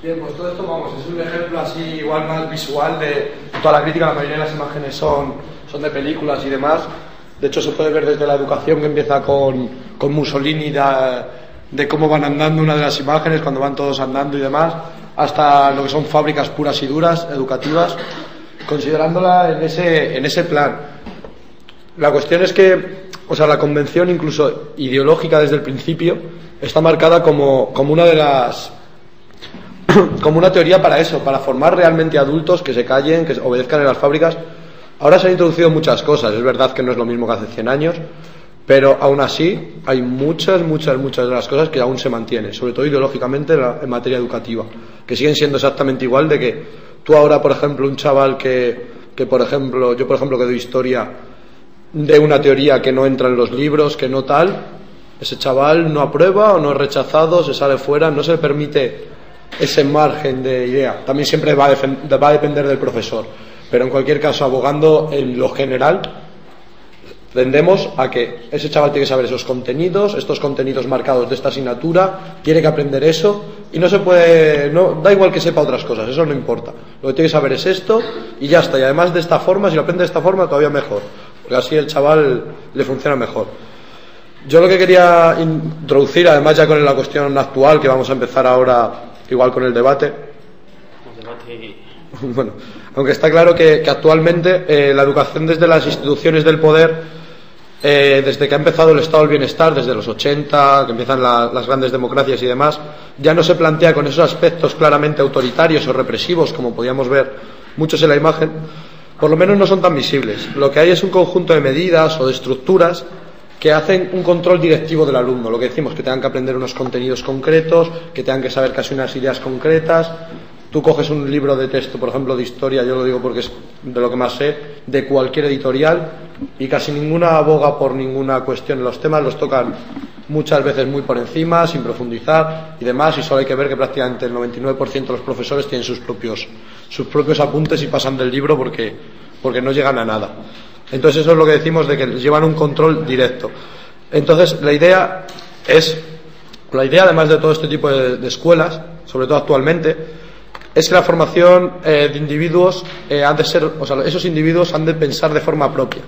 Speaker 2: Bien, pues todo esto, vamos, es un ejemplo así igual más visual de toda la crítica. La mayoría de las imágenes son de películas y demás. De hecho, se puede ver desde la educación, que empieza con Mussolini, de cómo van andando una de las imágenes, cuando van todos andando y demás, hasta lo que son fábricas puras y duras, educativas, considerándola en ese plan. La cuestión es que, o sea, la convención, incluso ideológica desde el principio, está marcada como una de las... como una teoría para eso, para formar realmente adultos que se callen, que obedezcan en las fábricas. Ahora se han introducido muchas cosas, es verdad que no es lo mismo que hace 100 años, pero aún así hay muchas de las cosas que aún se mantienen, sobre todo ideológicamente en materia educativa, que siguen siendo exactamente igual. De que tú ahora, por ejemplo, un chaval que por ejemplo, yo por ejemplo que doy historia, de una teoría que no entra en los libros, que no tal, ese chaval no aprueba o no es rechazado, se sale fuera, no se le permite ese margen de idea. También siempre va a depender del profesor, pero en cualquier caso, abogando en lo general, tendemos a que ese chaval tiene que saber esos contenidos, estos contenidos marcados de esta asignatura, tiene que aprender eso, y no se puede, no, da igual que sepa otras cosas, eso no importa. Lo que tiene que saber es esto y ya está. Y además de esta forma, si lo aprende de esta forma, todavía mejor, porque así el chaval le funciona mejor. Yo lo que quería introducir, además ya con la cuestión actual, que vamos a empezar ahora igual con el debate. Bueno, aunque está claro que actualmente la educación desde las instituciones del poder, desde que ha empezado el estado del bienestar, desde los 80, que empiezan las grandes democracias y demás, ya no se plantea con esos aspectos claramente autoritarios o represivos, como podíamos ver muchos en la imagen. Por lo menos no son tan visibles. Lo que hay es un conjunto de medidas o de estructuras que hacen un control directivo del alumno. Lo que decimos, que tengan que aprender unos contenidos concretos, que tengan que saber casi unas ideas concretas. Tú coges un libro de texto, por ejemplo, de historia, yo lo digo porque es de lo que más sé, de cualquier editorial, y casi ninguna aboga por ninguna cuestión. Los temas los tocan muchas veces muy por encima, sin profundizar y demás, y solo hay que ver que prácticamente el 99% de los profesores tienen sus propios apuntes y pasan del libro porque no llegan a nada. Entonces eso es lo que decimos, de que llevan un control directo. Entonces la idea, además de todo este tipo de escuelas, sobre todo actualmente, es que la formación de individuos ha de ser, o sea, esos individuos han de pensar de forma propia.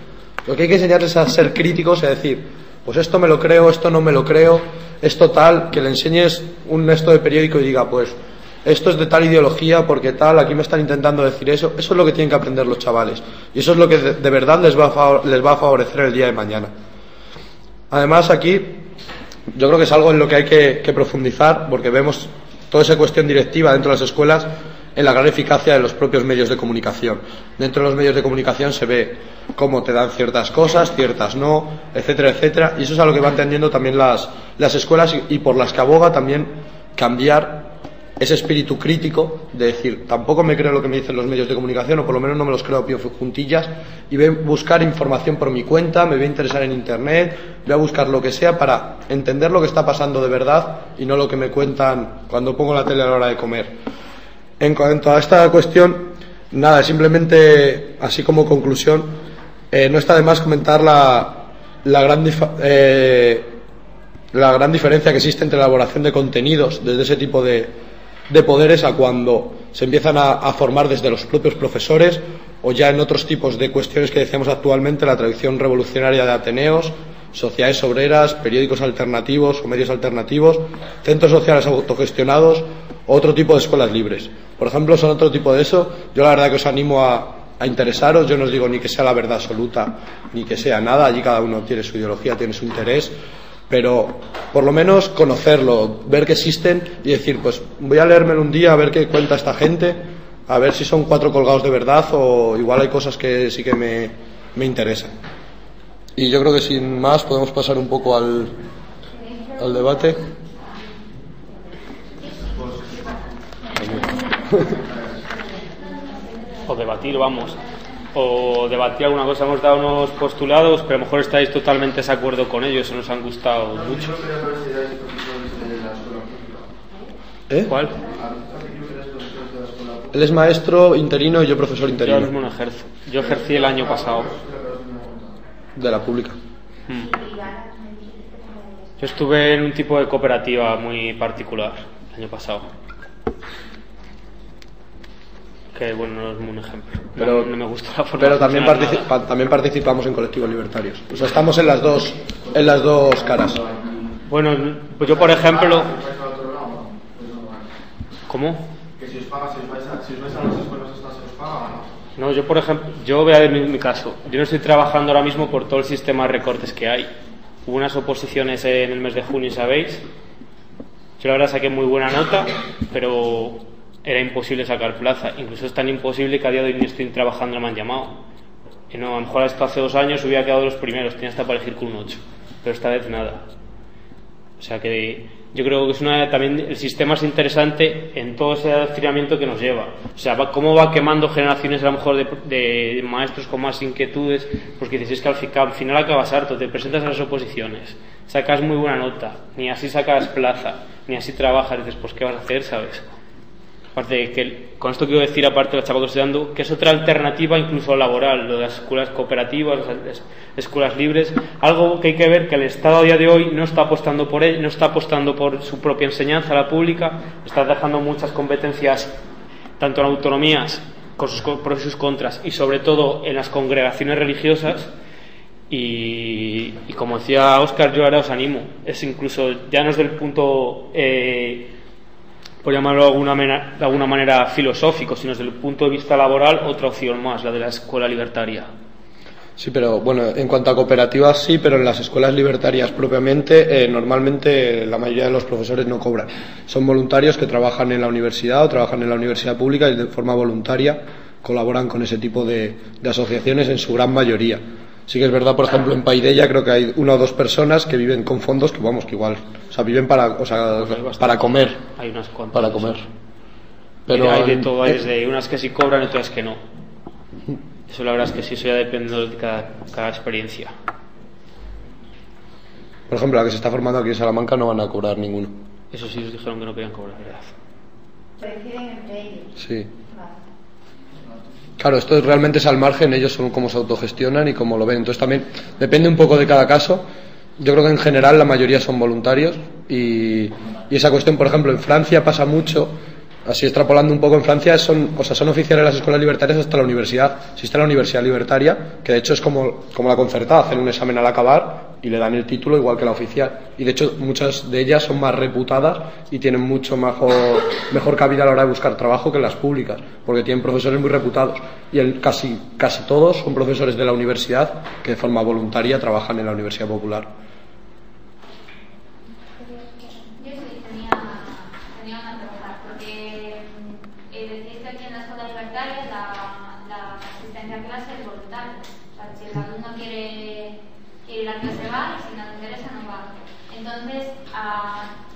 Speaker 2: Lo que hay que enseñarles es a ser críticos y a decir, pues esto me lo creo, esto no me lo creo, esto tal, que le enseñes un esto de periódico y diga, pues esto es de tal ideología porque tal, aquí me están intentando decir eso. Eso es lo que tienen que aprender los chavales, y eso es lo que de verdad les va a favorecer el día de mañana. Además, aquí yo creo que es algo en lo que hay que profundizar, porque vemos toda esa cuestión directiva dentro de las escuelas en la gran eficacia de los propios medios de comunicación. Dentro de los medios de comunicación se ve cómo te dan ciertas cosas, ciertas no, etcétera, etcétera, y eso es a lo que van tendiendo también las escuelas, y por las que aboga también cambiar ese espíritu crítico de decir, tampoco me creo lo que me dicen los medios de comunicación, o por lo menos no me los creo a pie juntillas, y voy a buscar información por mi cuenta, me voy a interesar en internet, voy a buscar lo que sea para entender lo que está pasando de verdad y no lo que me cuentan cuando pongo la tele a la hora de comer. En cuanto a esta cuestión, nada, simplemente así como conclusión, no está de más comentar la gran diferencia que existe entre la elaboración de contenidos desde ese tipo de poderes a cuando se empiezan a formar desde los propios profesores, o ya en otros tipos de cuestiones que decíamos actualmente, la tradición revolucionaria de ateneos, sociedades obreras, periódicos alternativos o medios alternativos, centros sociales autogestionados o otro tipo de escuelas libres. Por ejemplo, son otro tipo de eso. Yo la verdad que os animo a interesaros. Yo no os digo ni que sea la verdad absoluta ni que sea nada, allí cada uno tiene su ideología, tiene su interés, pero por lo menos conocerlo, ver que existen y decir, pues voy a leérmelo un día a ver qué cuenta esta gente, a ver si son cuatro colgados de verdad o igual hay cosas que sí que me interesan. Y yo creo que sin más podemos pasar un poco al debate.
Speaker 3: O debatir, vamos. O debatir alguna cosa. Hemos dado unos postulados, pero a lo mejor estáis totalmente de desacuerdo con ellos o nos han gustado mucho. ¿Cuál?
Speaker 2: Él es maestro interino y yo profesor interino.
Speaker 3: Yo mismo no ejerzo. Yo ejercí el año pasado.
Speaker 2: De la pública.
Speaker 3: Yo estuve en un tipo de cooperativa muy particular el año pasado. que bueno, no es un ejemplo.
Speaker 2: Pero,
Speaker 3: no me gusta la forma
Speaker 2: pero
Speaker 3: de
Speaker 2: también participamos en colectivos libertarios. O sea, estamos en las dos caras.
Speaker 3: Bueno, pues yo por ejemplo... ¿Cómo?
Speaker 5: Que si os vais a las escuelas estas se os paga o no.
Speaker 3: No, yo por ejemplo, yo voy a ver mi caso. Yo no estoy trabajando ahora mismo por todo el sistema de recortes que hay. Hubo unas oposiciones en el mes de junio, ¿sabéis? Yo la verdad saqué muy buena nota, pero era imposible sacar plaza. Incluso es tan imposible que a día de hoy ni estoy trabajando, no me han llamado. Y no, a lo mejor esto hace 2 años hubiera quedado de los primeros, tenía hasta para elegir con un 8. Pero esta vez nada. O sea que yo creo que también el sistema es interesante en todo ese adoctrinamiento que nos lleva. O sea, cómo va quemando generaciones a lo mejor de maestros con más inquietudes, porque dices, es que al final acabas harto, te presentas a las oposiciones, sacas muy buena nota, ni así sacas plaza, ni así trabajas, dices, pues ¿qué vas a hacer, sabes? Aparte de que, con esto quiero decir, aparte de la chapa que estoy dando, que es otra alternativa incluso laboral, lo de las escuelas cooperativas, las escuelas libres, algo que hay que ver que el Estado a día de hoy no está apostando por ello, no está apostando por su propia enseñanza, la pública, está dejando muchas competencias, tanto en autonomías, con sus pros y sus contras, y sobre todo en las congregaciones religiosas. Y como decía Óscar, yo ahora os animo, es incluso, ya no es del punto... por llamarlo de alguna manera filosófico, sino desde el punto de vista laboral, otra opción más, la de la escuela libertaria.
Speaker 2: Sí, pero bueno, en cuanto a cooperativas sí, pero en las escuelas libertarias propiamente, normalmente la mayoría de los profesores no cobran. Son voluntarios que trabajan en la universidad o trabajan en la universidad pública y de forma voluntaria colaboran con ese tipo de asociaciones en su gran mayoría. Sí que es verdad, por ejemplo, en Paideia creo que hay 1 o 2 personas que viven con fondos que vamos, que igual, o sea, viven para comer.
Speaker 3: Hay unas cuantas.
Speaker 2: Para comer. Pero
Speaker 3: hay de todo, hay desde unas que sí cobran y otras que no. Eso la verdad es que sí, eso ya depende de cada experiencia.
Speaker 2: Por ejemplo, la que se está formando aquí en Salamanca no van a cobrar ninguno.
Speaker 3: Eso sí, os dijeron que no podían cobrar, ¿verdad?
Speaker 1: Coinciden entre ellos.
Speaker 2: Sí. Claro, esto realmente es al margen, ellos son cómo se autogestionan y cómo lo ven. Entonces también depende un poco de cada caso. Yo creo que en general la mayoría son voluntarios y esa cuestión, por ejemplo, en Francia pasa mucho, así extrapolando un poco, en Francia son oficiales las escuelas libertarias hasta la universidad. Existe la universidad libertaria, que de hecho es como la concertada, hacen un examen al acabar y le dan el título igual que la oficial. Y de hecho muchas de ellas son más reputadas y tienen mucho mejor cabida a la hora de buscar trabajo que las públicas, porque tienen profesores muy reputados. Y casi todos son profesores de la universidad que de forma voluntaria trabajan en la Universidad Popular.
Speaker 1: Yo sí tenía una pregunta, porque decís que aquí en la escuela libertaria la asistencia a clase es voluntaria. O sea, si el alumno quiere ir a clase va, y si no le interesa no va. Entonces,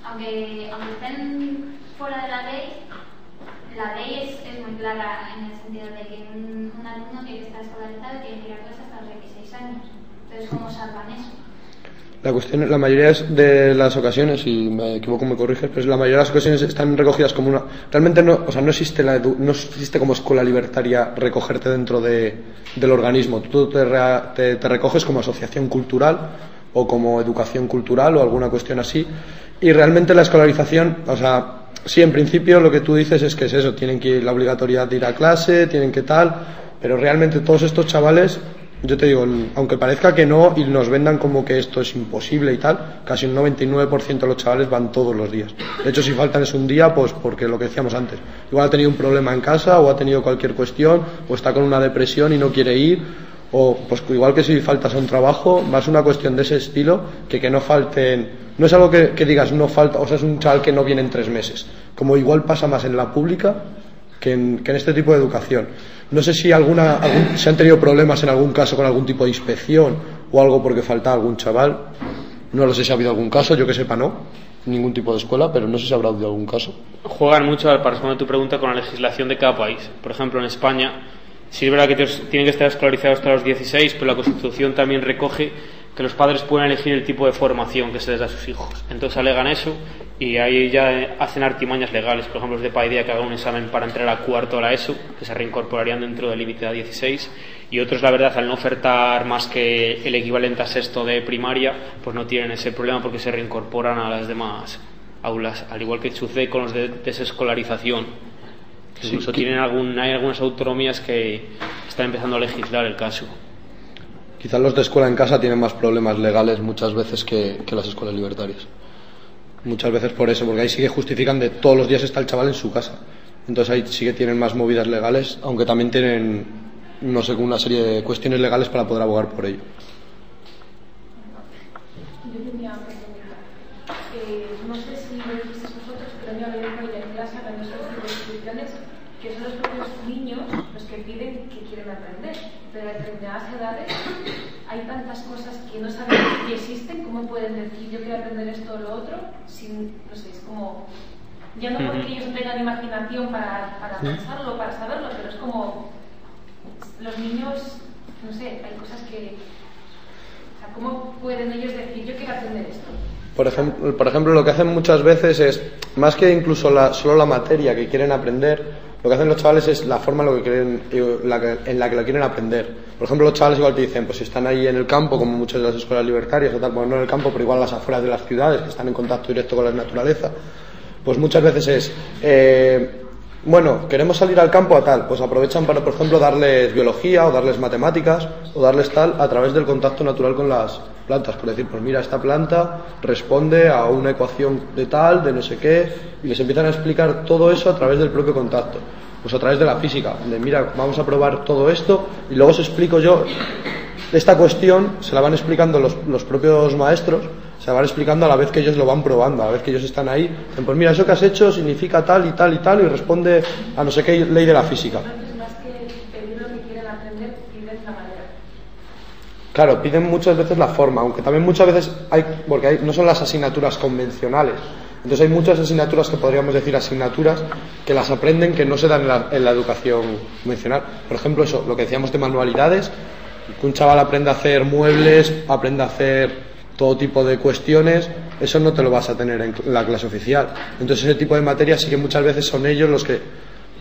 Speaker 1: aunque estén fuera de la ley es muy clara en el sentido de que un alumno tiene que estar escolarizado y tiene que ir a clase hasta los 16 años. Entonces, ¿cómo salvan eso?
Speaker 2: La cuestión, la mayoría de las ocasiones, si me equivoco me corriges, pero la mayoría de las ocasiones están recogidas como una... Realmente no existe como escuela libertaria recogerte dentro del organismo. Tú te recoges como asociación cultural o como educación cultural o alguna cuestión así. Y realmente la escolarización, o sea, sí, en principio lo que tú dices es que es eso, tienen que ir la obligatoriedad de ir a clase, tienen que tal, pero realmente todos estos chavales... Yo te digo, aunque parezca que no y nos vendan como que esto es imposible y tal, casi un 99% de los chavales van todos los días. De hecho, si faltan es un día, pues porque lo que decíamos antes, igual ha tenido un problema en casa o ha tenido cualquier cuestión o está con una depresión y no quiere ir, o pues igual que si faltas a un trabajo, más una cuestión de ese estilo, que no falten, no es algo que digas no falta, o sea, es un chaval que no viene en 3 meses, como igual pasa más en la pública que en este tipo de educación. No sé si se han tenido problemas en algún caso con algún tipo de inspección o algo porque falta algún chaval. No lo sé si ha habido algún caso, yo que sepa no, ningún tipo de escuela, pero no sé si habrá habido algún caso.
Speaker 3: Juegan mucho, para responder a tu pregunta, con la legislación de cada país. Por ejemplo, en España, sí es verdad que tienen que estar escolarizados hasta los 16, pero la Constitución también recoge que los padres pueden elegir el tipo de formación que se les da a sus hijos. Entonces alegan eso y ahí ya hacen artimañas legales. Por ejemplo, los de Paideia que hagan un examen para entrar a cuarto a la ESO, que se reincorporarían dentro del límite de 16, y otros, la verdad, al no ofertar más que el equivalente a sexto de primaria, pues no tienen ese problema porque se reincorporan a las demás aulas, al igual que sucede con los de desescolarización. Que incluso hay algunas autonomías que están empezando a legislar el caso.
Speaker 2: Quizás los de escuela en casa tienen más problemas legales muchas veces que las escuelas libertarias. Muchas veces por eso, porque ahí sí que justifican de todos los días está el chaval en su casa. Entonces ahí sí que tienen más movidas legales, aunque también tienen, no sé, una serie de cuestiones legales para poder abogar por ello.
Speaker 6: Yo tenía una pregunta. No sé si lo dijisteis vosotros, pero yo había oído en clase hablando sobre las instituciones que son los propios niños los que piden que quieren aprender, pero a determinadas edades hay tantas cosas que no saben que existen. ¿Cómo pueden decir yo quiero aprender esto o lo otro? Sin, no sé, es como, ya no porque ellos no tengan imaginación para pensarlo, para saberlo, pero es como los niños, no sé, hay cosas que, o sea, ¿cómo pueden ellos decir yo quiero aprender esto?
Speaker 2: Por ejemplo, lo que hacen muchas veces es, más que incluso solo la materia que quieren aprender, lo que hacen los chavales es la forma en la que lo quieren aprender. Por ejemplo, los chavales igual te dicen, pues si están ahí en el campo, como muchas de las escuelas libertarias o tal, bueno, no en el campo, pero igual a las afueras de las ciudades, que están en contacto directo con la naturaleza, pues muchas veces es, bueno, queremos salir al campo a tal, pues aprovechan para, por ejemplo, darles biología o darles matemáticas o darles tal a través del contacto natural con las plantas. Por decir, pues mira, esta planta responde a una ecuación de tal, de no sé qué, y les empiezan a explicar todo eso a través del propio contacto. Pues a través de la física, de mira, vamos a probar todo esto y luego os explico yo. Esta cuestión se la van explicando los propios maestros, se la van explicando a la vez que ellos lo van probando, a la vez que ellos están ahí. Dicen, pues mira, eso que has hecho significa tal y tal y tal, y responde a no sé qué ley de la física.
Speaker 6: Entonces, más que pedir lo que quieren aprender, piden la manera.
Speaker 2: Claro, piden muchas veces la forma, aunque también muchas veces porque no son las asignaturas convencionales. Entonces hay muchas asignaturas que podríamos decir asignaturas que las aprenden que no se dan en la educación convencional. Por ejemplo, eso, lo que decíamos de manualidades, que un chaval aprenda a hacer muebles, aprenda a hacer todo tipo de cuestiones, eso no te lo vas a tener en la clase oficial. Entonces ese tipo de materias sí que muchas veces son ellos los que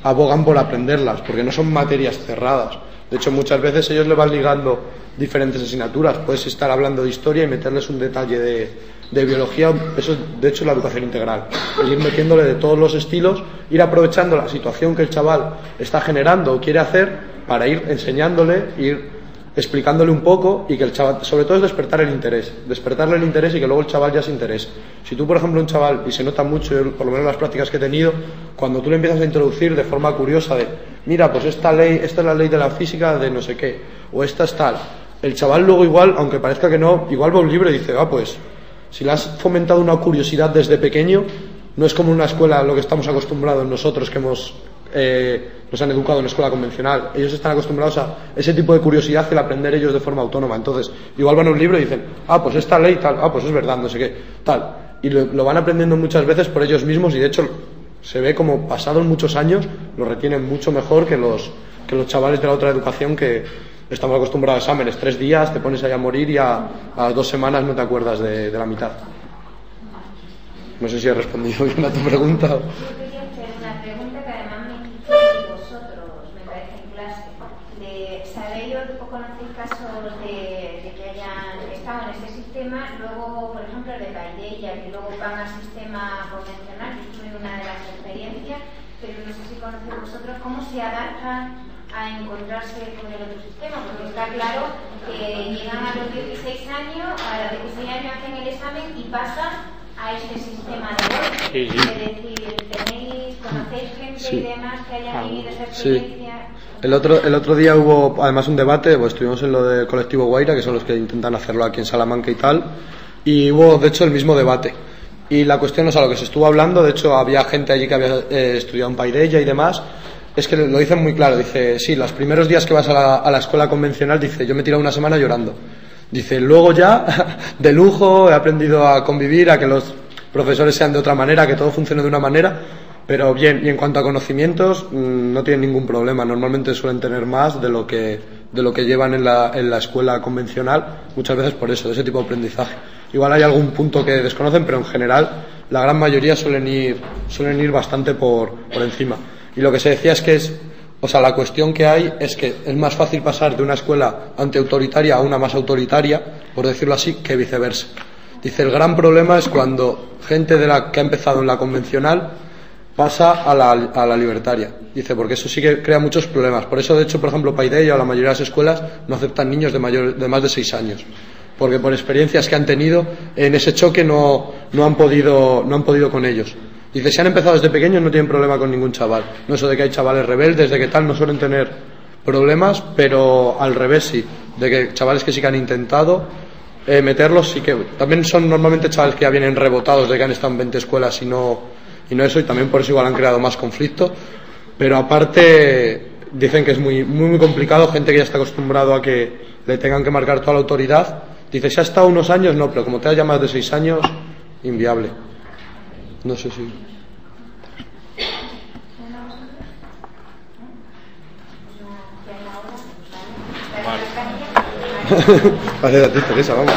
Speaker 2: abogan por aprenderlas, porque no son materias cerradas. De hecho, muchas veces ellos le van ligando diferentes asignaturas. Puedes estar hablando de historia y meterles un detalle de biología. Eso es, de hecho, la educación integral. Es ir metiéndole de todos los estilos, ir aprovechando la situación que el chaval está generando o quiere hacer para ir enseñándole, ir explicándole un poco, y que el chaval, sobre todo, es despertarle el interés y que luego el chaval ya se interese. Si tú, por ejemplo, un chaval, y se nota mucho, por lo menos en las prácticas que he tenido, cuando tú le empiezas a introducir de forma curiosa de, mira, pues esta es la ley de la física de no sé qué, o esta es tal, el chaval luego igual, aunque parezca que no, igual va a un libro y dice, pues si le has fomentado una curiosidad desde pequeño, no es como una escuela, lo que estamos acostumbrados nosotros que nos han educado en escuela convencional. Ellos están acostumbrados a ese tipo de curiosidad, el aprender ellos de forma autónoma. Entonces, igual van a un libro y dicen, pues esta ley tal, pues es verdad, no sé qué, tal. Y lo van aprendiendo muchas veces por ellos mismos, y de hecho se ve como pasados muchos años lo retienen mucho mejor que los chavales de la otra educación, que estamos acostumbrados a exámenes, 3 días, te pones ahí a morir y a las 2 semanas no te acuerdas de la mitad. No sé si he respondido bien a tu pregunta.
Speaker 1: Yo quería hacer una pregunta que además me hicisteis vosotros, me parece, en clase. ¿Sabéis o conocéis casos de que hayan estado en ese sistema, luego, por ejemplo, de Paideia, que luego van al sistema convencional? Yo estuve en una de las experiencias, pero no sé si conocéis vosotros cómo se adaptan a encontrarse con el otro sistema, porque está claro que llegan a los 16 años, a los 16 años hacen el examen y pasan a este sistema de golpe.
Speaker 3: Sí.
Speaker 1: Es decir, conocéis gente y demás que hayan vivido esa experiencia.
Speaker 2: Sí. El otro día hubo además un debate, pues estuvimos en lo del colectivo Guaira, que son los que intentan hacerlo aquí en Salamanca y tal, y hubo de hecho el mismo debate. Y la cuestión, o sea, lo que se estuvo hablando, de hecho había gente allí que había estudiado en Paideia y demás, es que lo dicen muy claro. Dice, sí, los primeros días que vas a la escuela convencional, dice, yo me he tirado una semana llorando. Dice, luego ya, de lujo, he aprendido a convivir, a que los profesores sean de otra manera, que todo funcione de una manera, pero bien, y en cuanto a conocimientos, no tienen ningún problema. Normalmente suelen tener más de lo que llevan en la escuela convencional, muchas veces por eso, de ese tipo de aprendizaje. Igual hay algún punto que desconocen, pero en general la gran mayoría suelen ir bastante por encima. Y lo que se decía es que la cuestión que hay es que es más fácil pasar de una escuela antiautoritaria a una más autoritaria, por decirlo así, que viceversa. Dice, el gran problema es cuando gente que ha empezado en la convencional pasa a la libertaria. Dice, porque eso sí que crea muchos problemas. Por eso, de hecho, por ejemplo, Paideia o la mayoría de las escuelas no aceptan niños de más de 6 años. Porque por experiencias que han tenido, en ese choque no han podido con ellos. Dice, si han empezado desde pequeños no tienen problema con ningún chaval. No eso de que hay chavales rebeldes, de que tal, no suelen tener problemas, pero al revés sí. De que chavales que sí que han intentado meterlos, sí que también son normalmente chavales que ya vienen rebotados de que han estado en 20 escuelas y no eso, y también por eso igual han creado más conflicto. Pero aparte dicen que es muy, muy, muy complicado, gente que ya está acostumbrado a que le tengan que marcar toda la autoridad. Dice, si ha estado unos años, no, pero como te has ya más de 6 años, inviable. No sé si... Vale. Vale, a ti, Teresa, vamos.